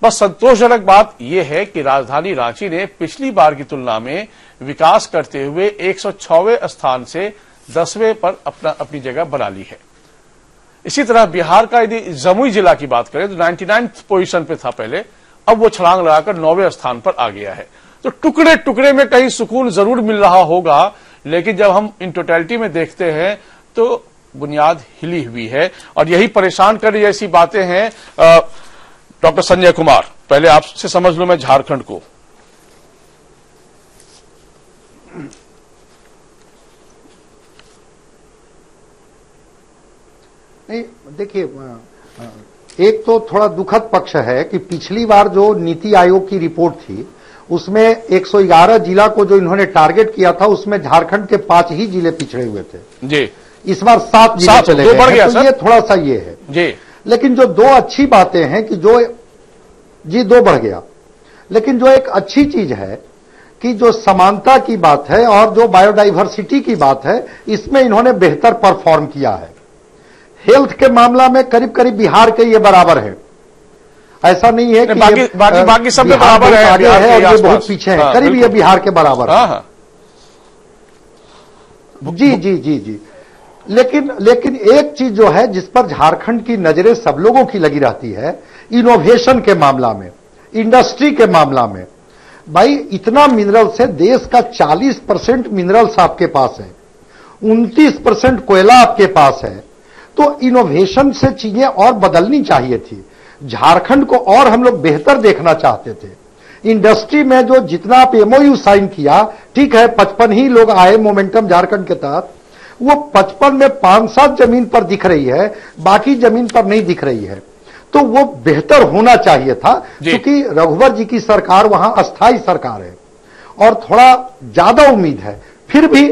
बस संतोषजनक बात यह है कि राजधानी रांची ने पिछली बार की तुलना में विकास करते हुए 106वें स्थान से 10वें पर अपनी जगह बना ली है। इसी तरह बिहार का यदि जमुई जिला की बात करें तो 99th पोजीशन पे था पहले, अब वो छलांग लगाकर 9वें स्थान पर आ गया है। तो टुकड़े टुकड़े में कहीं सुकून जरूर मिल रहा होगा, लेकिन जब हम इन टोटलिटी में देखते हैं तो बुनियाद हिली हुई है और यही परेशान कर रही ऐसी बातें हैं। डॉक्टर संजय कुमार, पहले आपसे समझ लूं मैं झारखंड को। नहीं, देखिए, एक तो थोड़ा दुखद पक्ष है कि पिछली बार जो नीति आयोग की रिपोर्ट थी उसमें 111 जिला को जो इन्होंने टारगेट किया था उसमें झारखंड के 5 ही जिले पिछड़े हुए थे जी। इस बार 7 जिले चले गए हैं, तो ये थोड़ा सा ये है जी। लेकिन जो 2 अच्छी बातें हैं कि जो जी 2 बढ़ गया, लेकिन जो एक अच्छी चीज है कि जो समानता की बात है और जो बायोडाइवर्सिटी की बात है, इसमें इन्होंने बेहतर परफॉर्म किया है। हेल्थ के मामला में करीब करीब बिहार के ये बराबर है, ऐसा नहीं है कि बाकी सब में बराबर है, आगे है और ये बहुत पीछे है, करीब ये बिहार के बराबर है। जी जी जी जी। लेकिन एक चीज जो है जिस पर झारखंड की नजरें सब लोगों की लगी रहती है, इनोवेशन के मामला में, इंडस्ट्री के मामला में। भाई, इतना मिनरल से देश का 40% मिनरल्स आपके पास है, 29% कोयला आपके पास है, तो इनोवेशन से चीजें और बदलनी चाहिए थी। झारखंड को और हम लोग बेहतर देखना चाहते थे। इंडस्ट्री में जो जितना आप एमओयू साइन किया, ठीक है, 55 ही लोग आए मोमेंटम झारखंड के तहत, वो 55 में 5-7 जमीन पर दिख रही है, बाकी जमीन पर नहीं दिख रही है, तो वो बेहतर होना चाहिए था, क्योंकि रघुवर जी की सरकार वहां अस्थायी सरकार है और थोड़ा ज्यादा उम्मीद है। फिर भी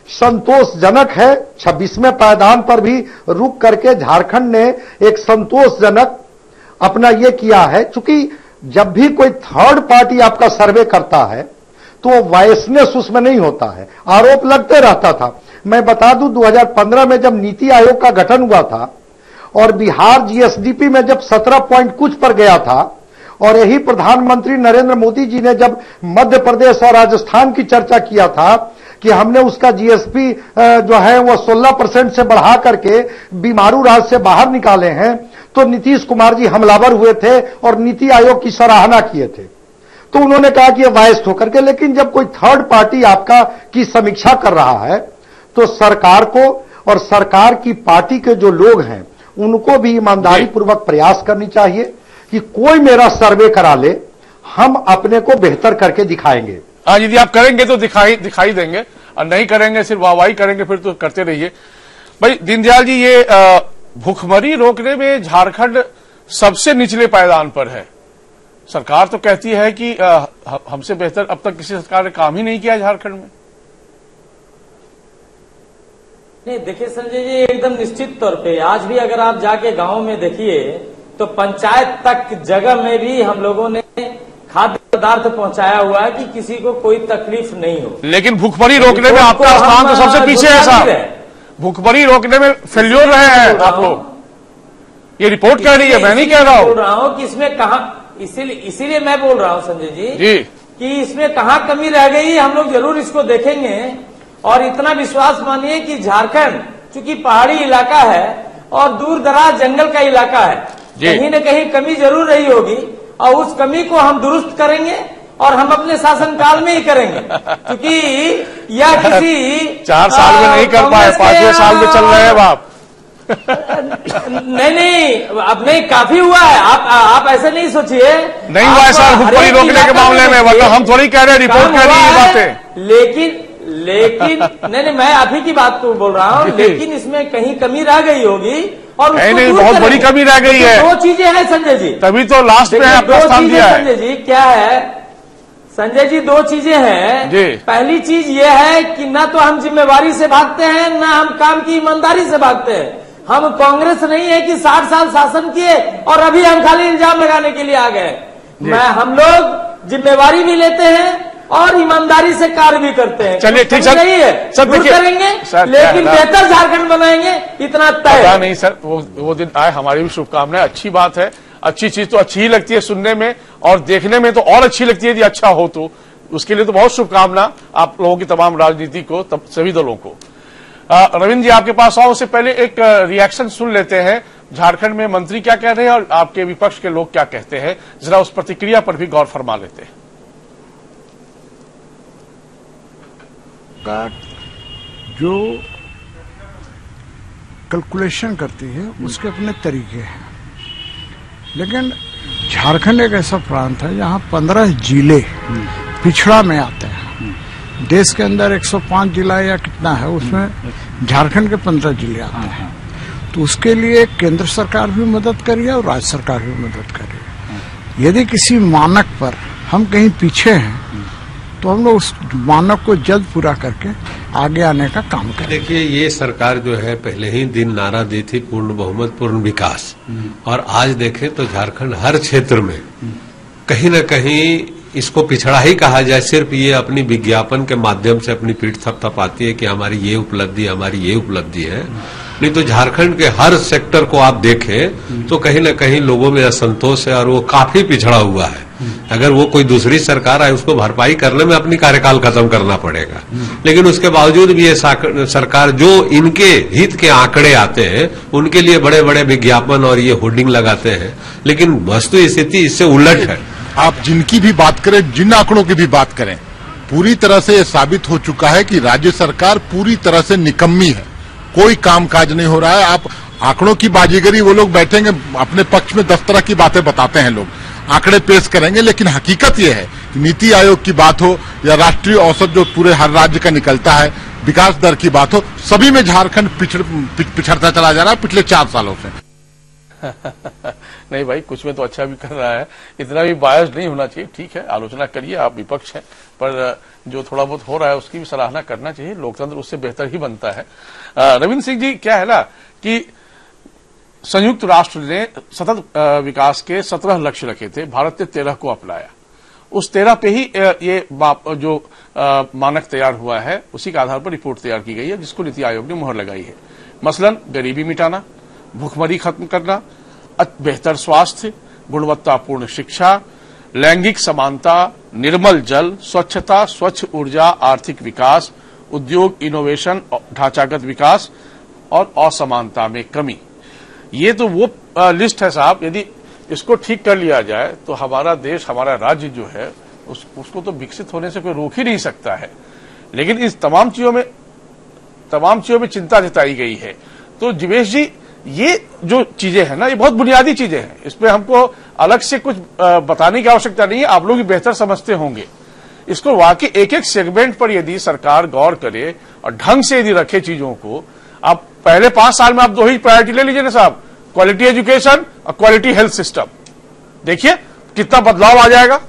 संतोषजनक है, 26वें पायदान पर भी रुक करके झारखंड ने एक संतोषजनक अपना ये किया है। चूंकि जब भी कोई थर्ड पार्टी आपका सर्वे करता है तो वायसनेस उसमें नहीं होता है, आरोप लगते रहता था। मैं बता दूं, 2015 में जब नीति आयोग का गठन हुआ था और बिहार जीएसडीपी में जब 17 पॉइंट कुछ पर गया था, और यही प्रधानमंत्री नरेंद्र मोदी जी ने जब मध्य प्रदेश और राजस्थान की चर्चा किया था कि हमने उसका जीएसपी जो है वो 16% से बढ़ा करके बीमारू राज से बाहर निकाले हैं, तो नीतीश कुमार जी हमलावर हुए थे और नीति आयोग की सराहना किए थे। तो उन्होंने कहा कि ये वायस्ड होकर के, लेकिन जब कोई थर्ड पार्टी आपका की समीक्षा कर रहा है तो सरकार को और सरकार की पार्टी के जो लोग हैं उनको भी ईमानदारी पूर्वक प्रयास करनी चाहिए कि कोई मेरा सर्वे करा ले, हम अपने को बेहतर करके दिखाएंगे। यदि आप करेंगे तो दिखाई देंगे, और नहीं करेंगे सिर्फ वाहवाही करेंगे फिर तो करते रहिए। भाई दीनदयाल जी, ये भूखमरी रोकने में झारखंड सबसे निचले पायदान पर है। सरकार तो कहती है कि हमसे बेहतर अब तक किसी सरकार ने काम ही नहीं किया झारखंड में। नहीं, देखिए संजय जी, एकदम निश्चित तौर पे आज भी अगर आप जाके गांव में देखिए तो पंचायत तक जगह में भी हम लोगों ने खाद्य पदार्थ पहुंचाया हुआ है कि किसी को कोई तकलीफ नहीं हो। लेकिन भूखमरी रोकने में आपका स्थान तो सबसे पीछे है साहब। भूखमरी रोकने में फेल्योर रहे हैं आप लोग, ये रिपोर्ट कह रही है, मैं नहीं कह रहा हूं। बोल रहा हूं कि इसमें कहां, इसीलिए मैं बोल रहा हूं संजय जी कि इसमें कहां कमी रह गई, हम लोग जरूर इसको देखेंगे। और इतना विश्वास मानिए कि झारखंड चूंकि पहाड़ी इलाका है और दूर दराज जंगल का इलाका है, कहीं न कहीं कमी जरूर रही होगी और उस कमी को हम दुरुस्त करेंगे और हम अपने शासनकाल में ही करेंगे, क्योंकि यह किसी 4 साल में नहीं कर पाए, 5वें साल में चल रहे हैं आप। नहीं, अब नहीं, काफी हुआ है। आप ऐसे नहीं सोचिए, नहीं हुआ है सर भूखमरी रोकने के मामले में, वरना हम थोड़ी कह रहे हैं, रिपोर्ट कह रही है बातें। लेकिन नहीं, मैं आप ही की बात को बोल रहा हूँ, लेकिन इसमें कहीं कमी रह गई होगी और नहीं, बहुत बड़ी कमी रह गई है। 2 चीजें हैं संजय जी, तभी तो लास्ट में आपका स्थान दिया है। संजय जी क्या है संजय जी, 2 चीजें हैं जी। पहली चीज ये है कि ना तो हम जिम्मेवारी से भागते हैं, ना हम काम की ईमानदारी से भागते हैं। हम कांग्रेस नहीं है कि 60 साल शासन किए और अभी हम खाली इल्जाम लगाने के लिए आ गए। हम लोग जिम्मेवारी भी लेते हैं और ईमानदारी से कार्य भी करते हैं। चलिए ठीक है, नहीं है सब करेंगे, लेकिन बेहतर झारखंड बनाएंगे, इतना तय नहीं सर। वो दिन आए, हमारी भी शुभकामनाएं। अच्छी बात है, अच्छी चीज तो अच्छी ही लगती है सुनने में, और देखने में तो और अच्छी लगती है यदि अच्छा हो तो। उसके लिए तो बहुत शुभकामना आप लोगों की, तमाम राजनीति को, सभी दलों को। रविंद्र जी, आपके पास आओ, उससे पहले एक रिएक्शन सुन लेते हैं। झारखंड में मंत्री क्या कह रहे हैं और आपके विपक्ष के लोग क्या कहते हैं, जरा उस प्रतिक्रिया पर भी गौर फरमा लेते हैं। का जो कैलकुलेशन करती है उसके अपने तरीके हैं, लेकिन झारखंड एक ऐसा प्रांत है जहाँ 15 जिले पिछड़ा में आते हैं। देश के अंदर 105 जिला या कितना है, उसमें झारखंड के 15 जिले आते हैं। तो उसके लिए केंद्र सरकार भी मदद करिए और राज्य सरकार भी मदद करिए। यदि किसी मानक पर हम कहीं पीछे हैं तो हम लोग उस मानक को जल्द पूरा करके आगे आने का काम करें। देखिए, ये सरकार जो है पहले ही दिन नारा दी थी पूर्ण बहुमत पूर्ण विकास, और आज देखें तो झारखंड हर क्षेत्र में कहीं न कहीं इसको पिछड़ा ही कहा जाए। सिर्फ ये अपनी विज्ञापन के माध्यम से अपनी पीठ थपथपाती है कि हमारी ये उपलब्धि, हमारी ये उपलब्धि है। नहीं तो झारखंड के हर सेक्टर को आप देखें तो कहीं न कहीं लोगों में असंतोष है और वो काफी पिछड़ा हुआ है। अगर वो कोई दूसरी सरकार आए उसको भरपाई करने में अपनी कार्यकाल खत्म करना पड़ेगा, लेकिन उसके बावजूद भी ये सरकार जो इनके हित के आंकड़े आते हैं उनके लिए बड़े बड़े विज्ञापन और ये होर्डिंग लगाते हैं, लेकिन वस्तु स्थिति इससे उलट है। आप जिनकी भी बात करें, जिन आंकड़ों की भी बात करें, पूरी तरह से ये साबित हो चुका है कि राज्य सरकार पूरी तरह से निकम्मी है। कोई काम काज नहीं हो रहा है। आप आंकड़ों की बाजीगरी, वो लोग बैठेंगे अपने पक्ष में 10 तरह की बातें बताते हैं, लोग आंकड़े पेश करेंगे, लेकिन हकीकत यह है कि नीति आयोग की बात हो या राष्ट्रीय औसत जो पूरे हर राज्य का निकलता है, विकास दर की बात हो, सभी में झारखंड पिछड़ता चला जा रहा है पिछले 4 सालों से। नहीं भाई, कुछ में तो अच्छा भी कर रहा है, इतना भी बायस नहीं होना चाहिए। ठीक है, आलोचना करिए, आप विपक्ष हैं, पर जो थोड़ा बहुत हो रहा है उसकी भी सराहना करना चाहिए। लोकतंत्र उससे बेहतर ही बनता है। रविंद्र सिंह जी, क्या है ना कि संयुक्त राष्ट्र ने सतत विकास के 17 लक्ष्य रखे थे, भारत ने 13 को अपनाया। उस 13 पे ही ये जो मानक तैयार हुआ है उसी के आधार पर रिपोर्ट तैयार की गई है, जिसको नीति आयोग ने मुहर लगाई है। मसलन गरीबी मिटाना, भूखमरी खत्म करना, बेहतर स्वास्थ्य, गुणवत्तापूर्ण शिक्षा, लैंगिक समानता, निर्मल जल, स्वच्छता, स्वच्छ ऊर्जा, आर्थिक विकास, उद्योग, इनोवेशन, ढांचागत विकास और असमानता में कमी। ये तो वो लिस्ट है साहब। यदि इसको ठीक कर लिया जाए तो हमारा देश, हमारा राज्य जो है उसको तो विकसित होने से कोई रोक ही नहीं सकता है। लेकिन इस तमाम चीजों में चिंता जताई गई है। तो जीवेश जी, ये जो चीजें हैं ना, ये बहुत बुनियादी चीजें हैं, इसमें हमको अलग से कुछ बताने की आवश्यकता नहीं है, आप लोग भी बेहतर समझते होंगे। इसको वाकई एक एक सेगमेंट पर यदि सरकार गौर करे और ढंग से यदि रखे चीजों को, आप पहले 5 साल में आप 2 ही प्रायोरिटी ले लीजिए ना साहब, क्वालिटी एजुकेशन और क्वालिटी हेल्थ सिस्टम। देखिए कितना बदलाव आ जाएगा।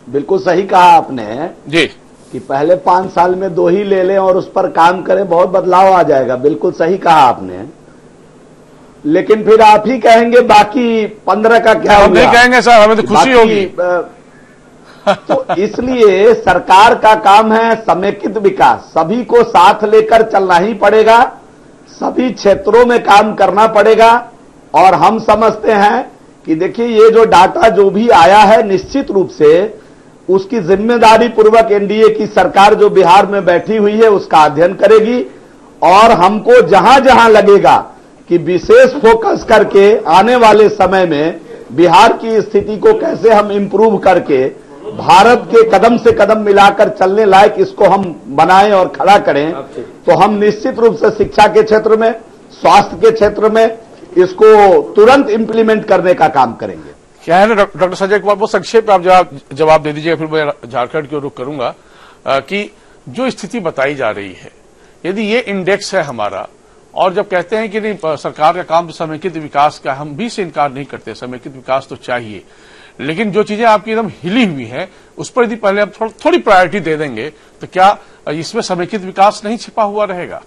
बिल्कुल सही कहा आपने जी कि पहले 5 साल में 2 ही ले लें और उस पर काम करें, बहुत बदलाव आ जाएगा। बिल्कुल सही कहा आपने, लेकिन फिर आप ही कहेंगे बाकी 15 का क्या होगा? नहीं कहेंगे सर, हमें तो खुशी होगी। तो इसलिए सरकार का काम है समेकित विकास, सभी को साथ लेकर चलना ही पड़ेगा, सभी क्षेत्रों में काम करना पड़ेगा। और हम समझते हैं कि देखिए, ये जो डाटा जो भी आया है, निश्चित रूप से उसकी जिम्मेदारी पूर्वक एनडीए की सरकार जो बिहार में बैठी हुई है उसका अध्ययन करेगी, और हमको जहां जहां लगेगा कि विशेष फोकस करके आने वाले समय में बिहार की स्थिति को कैसे हम इंप्रूव करके भारत के कदम से कदम मिलाकर चलने लायक इसको हम बनाएं और खड़ा करें, तो हम निश्चित रूप से शिक्षा के क्षेत्र में, स्वास्थ्य के क्षेत्र में इसको तुरंत इंप्लीमेंट करने का काम करेंगे। क्या है ना डॉक्टर संजय कुमार, बहुत संक्षेप में आप जवाब दे दीजिएगा, फिर मैं झारखंड की ओर रुख करूंगा। कि जो स्थिति बताई जा रही है, यदि ये इंडेक्स है हमारा, और जब कहते हैं कि नहीं सरकार का काम समेकित विकास का, हम भी इसे इनकार नहीं करते, समेकित विकास तो चाहिए, लेकिन जो चीजें आपकी एकदम हिली हुई हैं उस पर यदि पहले आप थोड़ी प्रायोरिटी दे देंगे तो क्या इसमें समेकित विकास नहीं छिपा हुआ रहेगा?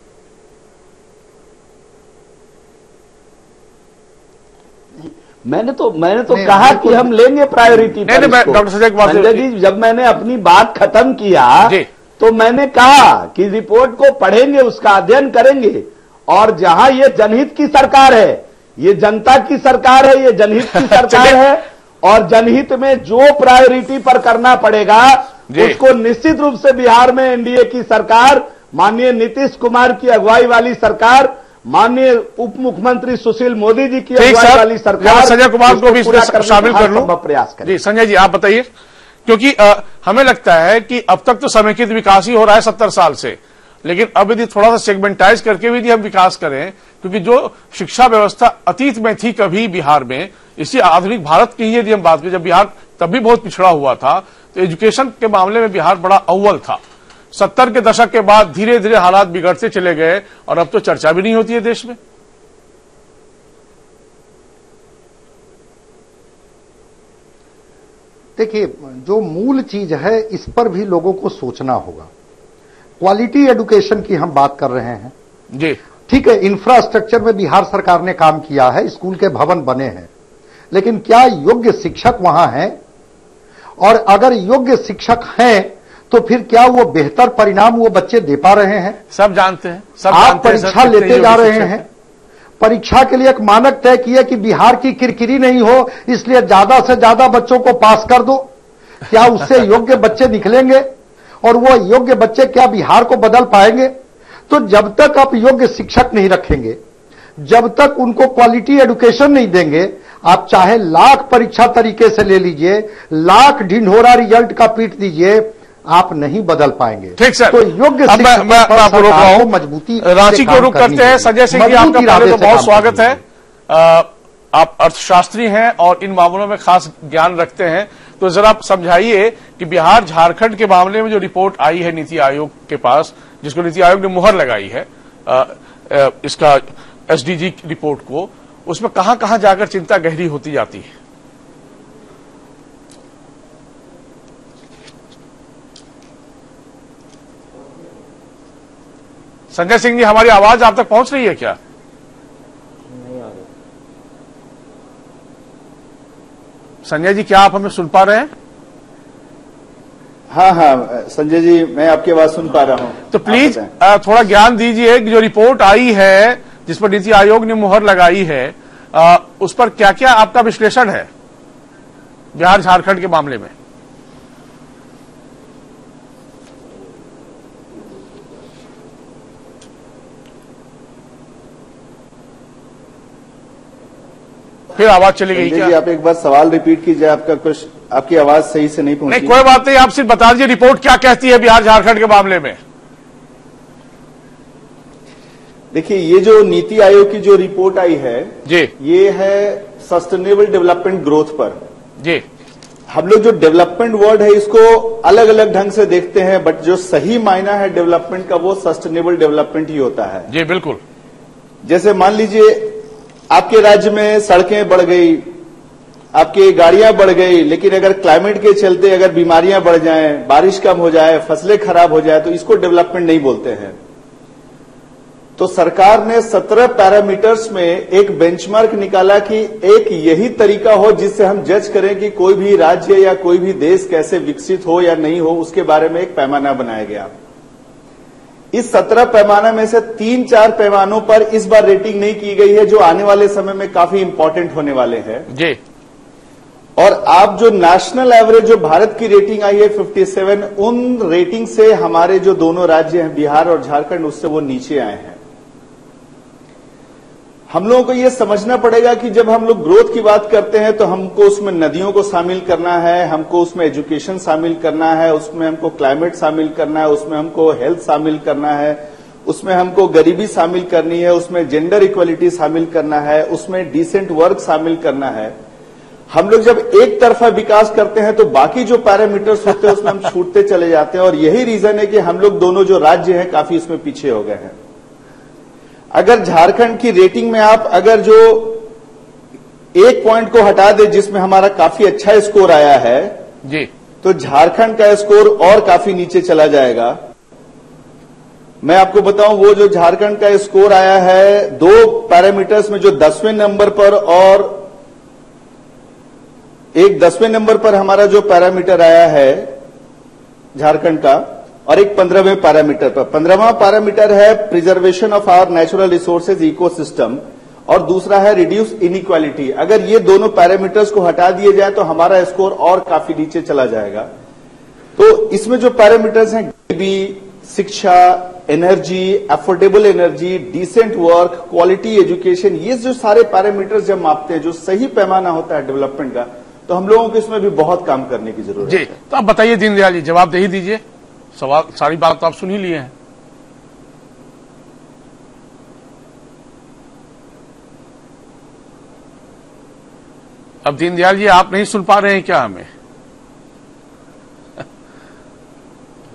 मैंने तो कहा कि हम लेंगे प्रायोरिटी पर। डॉक्टर संजय कुमार जी, जब मैंने अपनी बात खत्म किया तो मैंने कहा कि रिपोर्ट को पढ़ेंगे, उसका अध्ययन करेंगे, और जहां ये जनहित की सरकार है, ये जनता की सरकार है, ये जनहित की सरकार है, और जनहित में जो प्रायोरिटी पर करना पड़ेगा उसको निश्चित रूप से बिहार में एनडीए की सरकार, माननीय नीतीश कुमार की अगुवाई वाली सरकार माननीय उप मुख्यमंत्री सुशील मोदी जी की अगुवाई वाली सरकार संजय कुमार को भी इसमें शामिल कर लूं। प्रयास करें। जी संजय जी आप बताइए, क्योंकि हमें लगता है कि अब तक तो समेकित विकास ही हो रहा है 70 साल से, लेकिन अब यदि थोड़ा सा सेगमेंटाइज करके भी यदि हम विकास करें, क्योंकि जो शिक्षा व्यवस्था अतीत में थी कभी बिहार में, इसी आधुनिक भारत की यदि हम बात करें, जब बिहार तब भी बहुत पिछड़ा हुआ था, तो एजुकेशन के मामले में बिहार बड़ा अव्वल था। 70 के दशक के बाद धीरे धीरे हालात बिगड़ते चले गए और अब तो चर्चा भी नहीं होती है देश में। देखिए, जो मूल चीज है इस पर भी लोगों को सोचना होगा। क्वालिटी एजुकेशन की हम बात कर रहे हैं जी, ठीक है, इंफ्रास्ट्रक्चर में बिहार सरकार ने काम किया है, स्कूल के भवन बने हैं, लेकिन क्या योग्य शिक्षक वहां हैं? और अगर योग्य शिक्षक हैं तो फिर क्या वो बेहतर परिणाम वो बच्चे दे पा रहे हैं? सब जानते हैं, सब आप परीक्षा लेते जा रहे हैं, परीक्षा के लिए एक मानक तय किया कि बिहार की किरकिरी नहीं हो, इसलिए ज्यादा से ज्यादा बच्चों को पास कर दो। क्या उससे योग्य बच्चे निकलेंगे? और वो योग्य बच्चे क्या बिहार को बदल पाएंगे? तो जब तक आप योग्य शिक्षक नहीं रखेंगे, जब तक उनको क्वालिटी एजुकेशन नहीं देंगे, आप चाहे लाख परीक्षा तरीके से ले लीजिए, लाख ढिंढोरा रिजल्ट का पीट दीजिए, आप नहीं बदल पाएंगे। ठीक सर, तो योग्य शिक्षक मैं आपको रोक रहा हूं, मजबूती रांची को रुक करते हैं। संजय सिंह जी आपका पहले तो बहुत स्वागत है। आप अर्थशास्त्री हैं और इन मामलों में खास ज्ञान रखते हैं, तो जरा आप समझाइए कि बिहार झारखंड के मामले में जो रिपोर्ट आई है नीति आयोग के पास, जिसको नीति आयोग ने मुहर लगाई है इसका एसडीजी रिपोर्ट को, उसमें कहां कहां जाकर चिंता गहरी होती जाती है? संजय सिंह जी, हमारी आवाज आप तक पहुंच रही है क्या? नहीं आ रही। संजय जी, क्या आप हमें सुन पा रहे हैं? हाँ हाँ संजय जी, मैं आपकी आवाज सुन पा रहा हूं। तो प्लीज थोड़ा ज्ञान दीजिए कि जो रिपोर्ट आई है जिस पर नीति आयोग ने मुहर लगाई है, उस पर क्या क्या आपका विश्लेषण है बिहार झारखंड के मामले में? फिर आवाज चली गई क्या? जी, आप एक बार सवाल रिपीट कीजिए, आपका कुछ आपकी आवाज सही से नहीं पहुंची। नहीं, कोई बात नहीं, आप सिर्फ बता दीजिए रिपोर्ट क्या कहती है बिहार झारखंड के मामले में। देखिए, ये जो नीति आयोग की जो रिपोर्ट आई है जी, ये है सस्टेनेबल डेवलपमेंट ग्रोथ पर। जी, हम लोग जो डेवलपमेंट वर्ड है इसको अलग अलग ढंग से देखते हैं, बट जो सही मायना है डेवलपमेंट का वो सस्टेनेबल डेवलपमेंट ही होता है। जी बिल्कुल। जैसे मान लीजिए आपके राज्य में सड़कें बढ़ गई, आपकी गाड़ियां बढ़ गई, लेकिन अगर क्लाइमेट के चलते अगर बीमारियां बढ़ जाएं, बारिश कम हो जाए, फसलें खराब हो जाए, तो इसको डेवलपमेंट नहीं बोलते हैं। तो सरकार ने 17 पैरामीटर्स में एक बेंचमार्क निकाला कि एक यही तरीका हो जिससे हम जज करें कि कोई भी राज्य या कोई भी देश कैसे विकसित हो या नहीं हो, उसके बारे में एक पैमाना बनाया गया। इस 17 पैमाना में से 3-4 पैमानों पर इस बार रेटिंग नहीं की गई है, जो आने वाले समय में काफी इंपॉर्टेंट होने वाले हैं जी। और आप जो नेशनल एवरेज जो भारत की रेटिंग आई है 57, उन रेटिंग से हमारे जो दोनों राज्य हैं बिहार और झारखंड, उससे वो नीचे आए हैं। हम लोगों को ये समझना पड़ेगा कि जब हम लोग ग्रोथ की बात करते हैं तो हमको उसमें नदियों को शामिल करना है, हमको उसमें एजुकेशन शामिल करना है, उसमें हमको क्लाइमेट शामिल करना है, उसमें हमको हेल्थ शामिल करना है, उसमें हमको गरीबी शामिल करनी है, उसमें जेंडर इक्वलिटी शामिल करना है, उसमें डिसेंट वर्क शामिल करना है। हम लोग जब एक तरफा विकास करते हैं तो बाकी जो पैरामीटर्स होते हैं उसमें हम छूटते चले जाते हैं, और यही रीजन है कि हम लोग दोनों जो राज्य हैं काफी इसमें पीछे हो गए हैं। अगर झारखंड की रेटिंग में आप अगर जो एक पॉइंट को हटा दे जिसमें हमारा काफी अच्छा स्कोर आया है जी, तो झारखंड का स्कोर और काफी नीचे चला जाएगा। मैं आपको बताऊं, वो जो झारखंड का स्कोर आया है 2 पैरामीटर्स में, जो 10वें नंबर पर और एक 10वें नंबर पर हमारा जो पैरामीटर आया है झारखंड का, और एक 15वें पैरामीटर पर। 15वां पैरामीटर है preservation of our natural resources ecosystem, और दूसरा है रिड्यूस इनइक्वालिटी। अगर ये दोनों पैरामीटर्स को हटा दिए जाए तो हमारा स्कोर और काफी नीचे चला जाएगा। तो इसमें जो पैरामीटर्स हैं, गरीबी, शिक्षा, energy, affordable energy, decent work, quality education, ये जो सारे पैरामीटर्स जब मापते हैं, जो सही पैमाना होता है डेवलपमेंट का, तो हम लोगों को इसमें भी बहुत काम करने की जरूरत है। तो आप बताइए दीनदयाल जी, जवाब दे ही दीजिए। सवाल, सारी बात तो आप सुन ही लिए हैं। अब दीनदयाल जी आप नहीं सुन पा रहे हैं क्या हमें?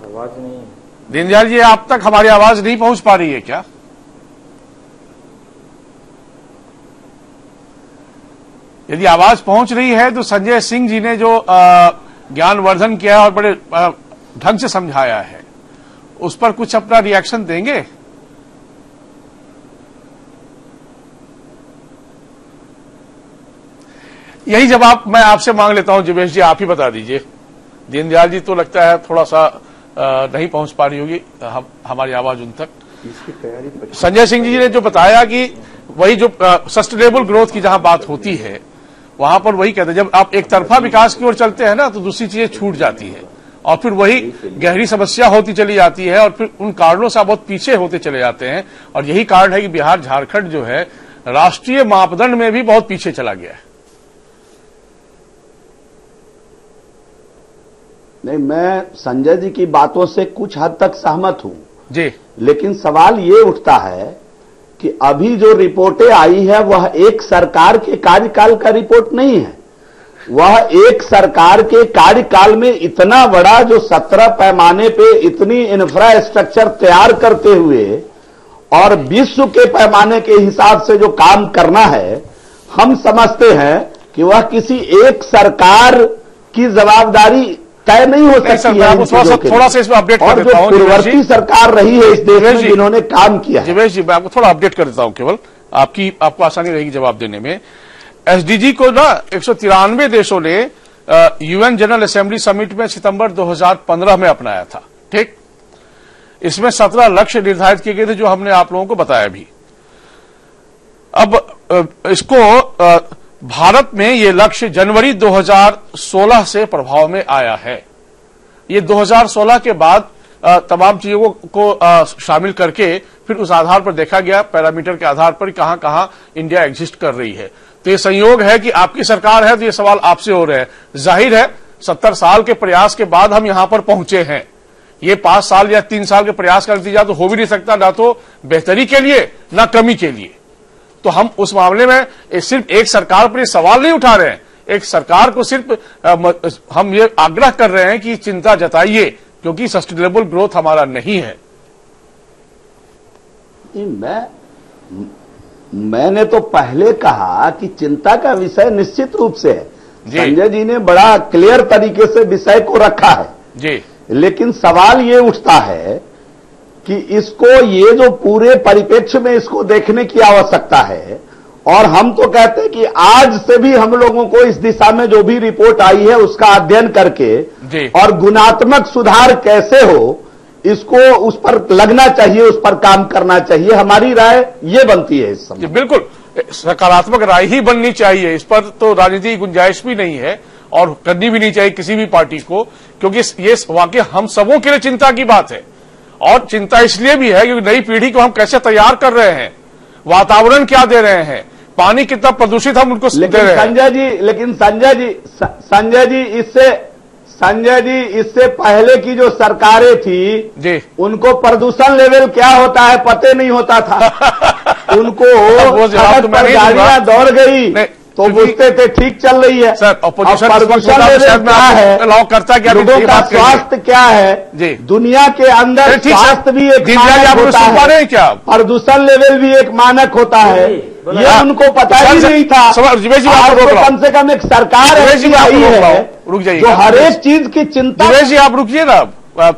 आवाज नहीं है। दीनदयाल जी, आप तक हमारी आवाज नहीं पहुंच पा रही है क्या? यदि आवाज पहुंच रही है तो संजय सिंह जी ने जो ज्ञानवर्धन किया और बड़े ढंग से समझाया है, उस पर कुछ अपना रिएक्शन देंगे? यही जवाब मैं आपसे मांग लेता हूं। जिवेश जी, आप ही बता दीजिए। दीनदयाल जी तो लगता है थोड़ा सा नहीं पहुंच पा रही होगी हमारी आवाज उन तक। संजय सिंह जी ने जो बताया कि वही जो सस्टेनेबल ग्रोथ की जहां बात होती है, वहां पर वही कहते हैं, जब आप एक तरफा विकास की ओर चलते हैं ना, तो दूसरी चीजें छूट जाती है और फिर वही गहरी समस्या होती चली जाती है और फिर उन कारणों से आप बहुत पीछे होते चले जाते हैं। और यही कारण है कि बिहार झारखंड जो है राष्ट्रीय मापदंड में भी बहुत पीछे चला गया है। नहीं, मैं संजय जी की बातों से कुछ हद तक सहमत हूं जी, लेकिन सवाल ये उठता है कि अभी जो रिपोर्टें आई है वह एक सरकार के कार्यकाल का रिपोर्ट नहीं है। वह एक सरकार के कार्यकाल में इतना बड़ा जो 17 पैमाने पे इतनी इंफ्रास्ट्रक्चर तैयार करते हुए और विश्व के पैमाने के हिसाब से जो काम करना है, हम समझते हैं कि वह किसी एक सरकार की जवाबदारी तय नहीं हो सकती है। थोड़ा सा इसमें अपडेट कर देता हूं। पूर्ववर्ती सरकार रही है इस देश में जिन्होंने काम किया। जिवेश जी, मैं आपको थोड़ा अपडेट कर देता हूं, केवल आपको आसानी रहेगी जवाब देने में। एसडीजी को ना 193 देशों ने यूएन जनरल असेंबली समिट में सितंबर 2015 में अपनाया था। ठीक, इसमें 17 लक्ष्य निर्धारित किए गए थे, जो हमने आप लोगों को बताया भी। अब इसको भारत में ये लक्ष्य जनवरी 2016 से प्रभाव में आया है। ये 2016 के बाद तमाम चीजों को शामिल करके फिर उस आधार पर देखा गया, पैरामीटर के आधार पर कहां कहां इंडिया एग्जिस्ट कर रही है। तो ये संयोग है कि आपकी सरकार है, तो ये सवाल आपसे हो रहे हैं। जाहिर है 70 साल के प्रयास के बाद हम यहां पर पहुंचे हैं। ये 5 साल या 3 साल के प्रयास का नतीजा तो हो भी नहीं सकता, ना तो बेहतरी के लिए ना कमी के लिए। तो हम उस मामले में सिर्फ एक सरकार पर ये सवाल नहीं उठा रहे हैं, एक सरकार को सिर्फ हम ये आग्रह कर रहे हैं कि चिंता जताइए, क्योंकि सस्टेनेबल ग्रोथ हमारा नहीं है। मैंने तो पहले कहा कि चिंता का विषय निश्चित रूप से है। संजय जी ने बड़ा क्लियर तरीके से विषय को रखा है जी, लेकिन सवाल ये उठता है कि इसको, ये जो पूरे परिप्रेक्ष्य में इसको देखने की आवश्यकता है। और हम तो कहते हैं कि आज से भी हम लोगों को इस दिशा में जो भी रिपोर्ट आई है उसका अध्ययन करके और गुणात्मक सुधार कैसे हो, इसको उस पर लगना चाहिए, उस पर काम करना चाहिए। हमारी राय ये बनती है इस समय। बिल्कुल सकारात्मक राय ही बननी चाहिए, इस पर तो राजनीति की गुंजाइश भी नहीं है और करनी भी नहीं चाहिए किसी भी पार्टी को, क्योंकि ये वाकई हम सबों के लिए चिंता की बात है। और चिंता इसलिए भी है क्योंकि नई पीढ़ी को हम कैसे तैयार कर रहे हैं, वातावरण क्या दे रहे हैं, पानी कितना प्रदूषित हम उनको दे रहे हैं। लेकिन संजय जी इससे पहले की जो सरकारें थी जी, उनको प्रदूषण लेवल क्या होता है पता नहीं होता था। उनको सड़क पर गाड़ियां दौड़ गई तो पूछते थे ठीक चल रही है सर। प्रदूषण लेवल क्या है, करता क्या, लोगों का स्वास्थ्य क्या है जी, दुनिया के अंदर स्वास्थ्य भी एक मानक होता है, क्या प्रदूषण लेवल भी एक मानक होता है, ये उनको पता ही नहीं था। कम से कम एक सरकार ऐसी आई है रुक जाइए, जो हर एक चीज की चिंता। जिवेश जी आप रुकिए ना,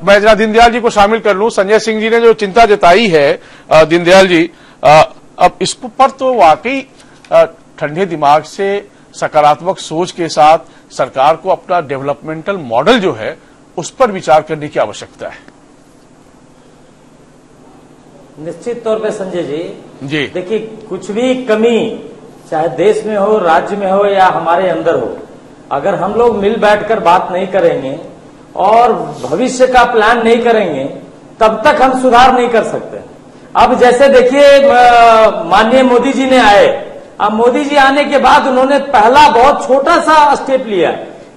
मैं जरा दीनदयाल जी को शामिल कर लूं। संजय सिंह जी ने जो चिंता जताई है दीनदयाल जी, अब इस पर तो वाकई ठंडे दिमाग से सकारात्मक सोच के साथ सरकार को अपना डेवलपमेंटल मॉडल जो है उस पर विचार करने की आवश्यकता है। निश्चित तौर पे संजय जी देखिए, कुछ भी कमी चाहे देश में हो, राज्य में हो या हमारे अंदर हो, अगर हम लोग मिल बैठकर बात नहीं करेंगे और भविष्य का प्लान नहीं करेंगे तब तक हम सुधार नहीं कर सकते। अब जैसे देखिए माननीय मोदी जी ने आए, अब मोदी जी आने के बाद उन्होंने पहला बहुत छोटा सा स्टेप लिया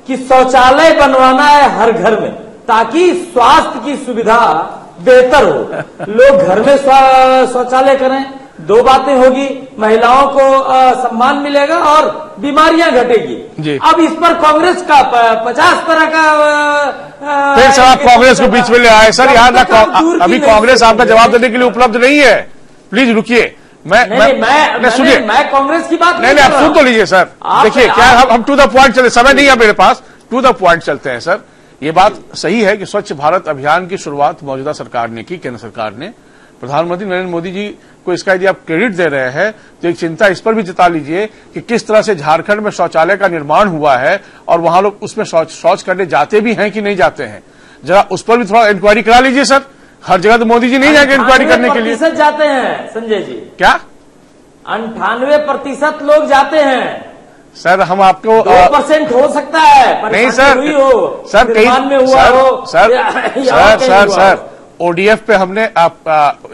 कि शौचालय बनवाना है हर घर में, ताकि स्वास्थ्य की सुविधा बेहतर हो, लोग घर में शौचालय करें। दो बातें होगी, महिलाओं को सम्मान मिलेगा और बीमारियां घटेगी। अब इस पर कांग्रेस का 50 तरह का फिर सर आप कांग्रेस को बीच में ले आए। सर यहाँ अभी कांग्रेस आपका जवाब देने के लिए उपलब्ध नहीं है, प्लीज रुकिए। मैं सुनिए, मैं कांग्रेस की बात नहीं, आप सुन तो लीजिए सर। देखिए क्या हम टू द पॉइंट चले, समय नहीं है मेरे पास, टू द पॉइंट चलते हैं सर। ये बात सही है कि स्वच्छ भारत अभियान की शुरुआत मौजूदा सरकार ने की, केंद्र सरकार ने। प्रधानमंत्री नरेंद्र मोदी जी को इसका यदि आप क्रेडिट दे रहे हैं तो एक चिंता इस पर भी जता लीजिए कि किस तरह से झारखंड में शौचालय का निर्माण हुआ है और वहां लोग उसमें शौच करने जाते भी हैं कि नहीं जाते हैं, जरा उस पर भी थोड़ा इंक्वायरी करा लीजिए सर। हर जगह तो मोदी जी नहीं जाएंगे इंक्वायरी करने के लिए। 98% जाते हैं संजय जी। क्या 98% लोग जाते हैं सर? हम आपको 2% हो सकता है, नहीं सर, हुई हो सर निर्माण में हुआ हो सर ओडीएफ पे हमने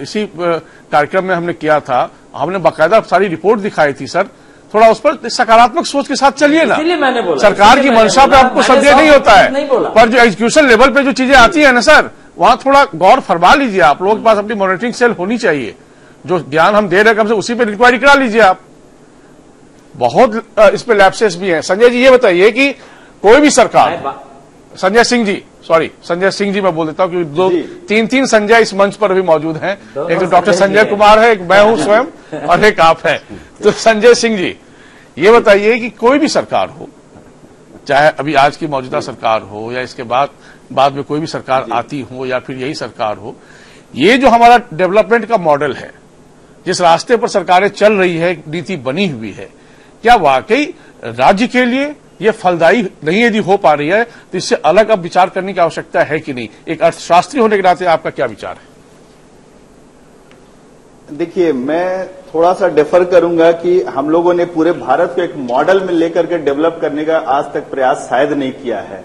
इसी कार्यक्रम में हमने किया था, हमने बाकायदा सारी रिपोर्ट दिखाई थी सर। थोड़ा उस पर सकारात्मक सोच के साथ चलिए ना। मैंने बोला सरकार की मंशा पे आपको संदेह नहीं होता है, पर जो एग्जीक्यूशन लेवल पे जो चीजें आती है ना सर, वहां थोड़ा गौर फरमा लीजिए। आप लोगों के पास अपनी मॉनिटरिंग सेल होनी चाहिए। जो ज्ञान हम दे रहे हैं कम से उसी पे इंक्वायरी करा लीजिए आप। बहुत इस पे लैप्सेस भी हैं। संजय जी ये बताइए कि कोई भी सरकार, संजय सिंह जी मैं बोल देता हूं क्योंकि तीन संजय इस मंच पर भी मौजूद हैं। एक तो डॉक्टर संजय कुमार है, एक मैं हूं स्वयं और एक आप हैं। तो संजय सिंह जी ये बताइए कि कोई भी सरकार हो, चाहे अभी आज की मौजूदा सरकार हो या इसके बाद में कोई भी सरकार आती हो या फिर यही सरकार हो, ये जो हमारा डेवलपमेंट का मॉडल है, जिस रास्ते पर सरकारें चल रही है, नीति बनी हुई है, क्या वाकई राज्य के लिए ये फलदायी नहीं यदि हो पा रही है तो इससे अलग अब विचार करने की आवश्यकता है कि नहीं? एक अर्थशास्त्री होने के नाते आपका क्या विचार है? देखिए, मैं थोड़ा सा डिफर करूंगा कि हम लोगों ने पूरे भारत को एक मॉडल में लेकर के डेवलप करने का आज तक प्रयास शायद नहीं किया है।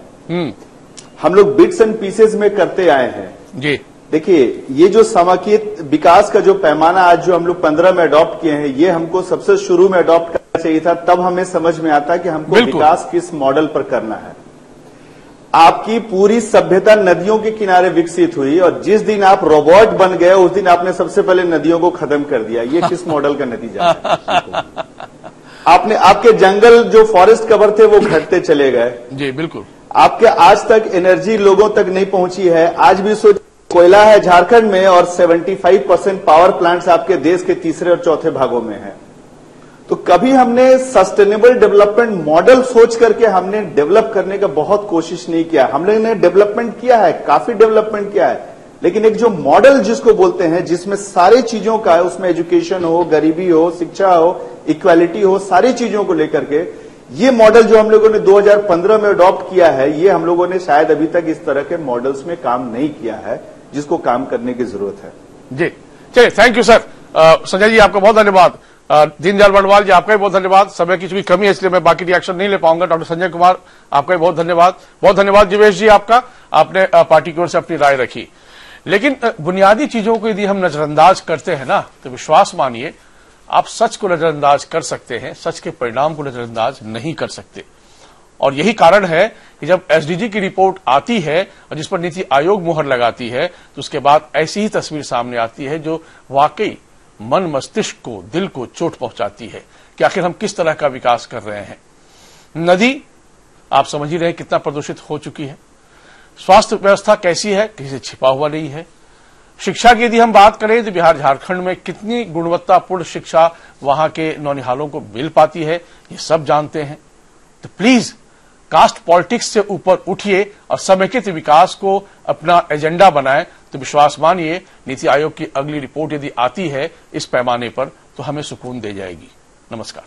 हम लोग बिट्स एंड पीसेस में करते आए हैं जी। देखिए, ये जो समाकित विकास का जो पैमाना आज जो हम लोग 15 में अडॉप्ट किए हैं, ये हमको सबसे शुरू में अडॉप्ट करना चाहिए था। तब हमें समझ में आता कि हमको विकास किस मॉडल पर करना है। आपकी पूरी सभ्यता नदियों के किनारे विकसित हुई और जिस दिन आप रोबोट बन गए उस दिन आपने सबसे पहले नदियों को खत्म कर दिया। ये किस मॉडल का नतीजा है? आपके जंगल जो फॉरेस्ट कवर थे वो घटते चले गए। जी बिल्कुल। आपके आज तक एनर्जी लोगों तक नहीं पहुंची है। आज भी सोच कोयला है झारखंड में और 75% पावर प्लांट्स आपके देश के तीसरे और चौथे भागों में है। तो कभी हमने सस्टेनेबल डेवलपमेंट मॉडल सोच करके हमने डेवलप करने का बहुत कोशिश नहीं किया। हमने डेवलपमेंट किया है, काफी डेवलपमेंट किया है, लेकिन एक जो मॉडल जिसको बोलते हैं, जिसमें सारी चीजों का है, उसमें एजुकेशन हो, गरीबी हो, शिक्षा हो, इक्वालिटी हो, सारी चीजों को लेकर के ये मॉडल जो हम लोगों ने 2015 में अडॉप्ट किया है, ये हम लोगों ने शायद अभी तक इस तरह के मॉडल्स में काम नहीं किया है जिसको काम करने की जरूरत है। जी चलिए, thank you sir. Sanjay ji आपका बहुत धन्यवाद। दीनदयाल बंडवाल जी आपका भी बहुत धन्यवाद। समय की चूंकि कमी है इसलिए मैं बाकी रिएक्शन नहीं ले पाऊंगा। डॉक्टर संजय कुमार आपका भी बहुत धन्यवाद। बहुत धन्यवाद जीवेश जी आपका, आपने पार्टी की ओर से अपनी राय रखी। लेकिन बुनियादी चीजों को यदि हम नजरअंदाज करते हैं ना, तो विश्वास मानिए आप सच को नजरअंदाज कर सकते हैं, सच के परिणाम को नजरअंदाज नहीं कर सकते। और यही कारण है कि जब एसडीजी की रिपोर्ट आती है और जिस पर नीति आयोग मुहर लगाती है, तो उसके बाद ऐसी ही तस्वीर सामने आती है जो वाकई मन मस्तिष्क को, दिल को चोट पहुंचाती है कि आखिर हम किस तरह का विकास कर रहे हैं। नदी आप समझ ही रहे हैं कितना प्रदूषित हो चुकी है। स्वास्थ्य व्यवस्था कैसी है, किसी से छिपा हुआ नहीं है। शिक्षा की यदि हम बात करें तो बिहार झारखंड में कितनी गुणवत्तापूर्ण शिक्षा वहां के नौनिहालों को मिल पाती है, ये सब जानते हैं। तो प्लीज कास्ट पॉलिटिक्स से ऊपर उठिए और समेकित विकास को अपना एजेंडा बनाएं। तो विश्वास मानिए नीति आयोग की अगली रिपोर्ट यदि आती है इस पैमाने पर तो हमें सुकून दे जाएगी। नमस्कार।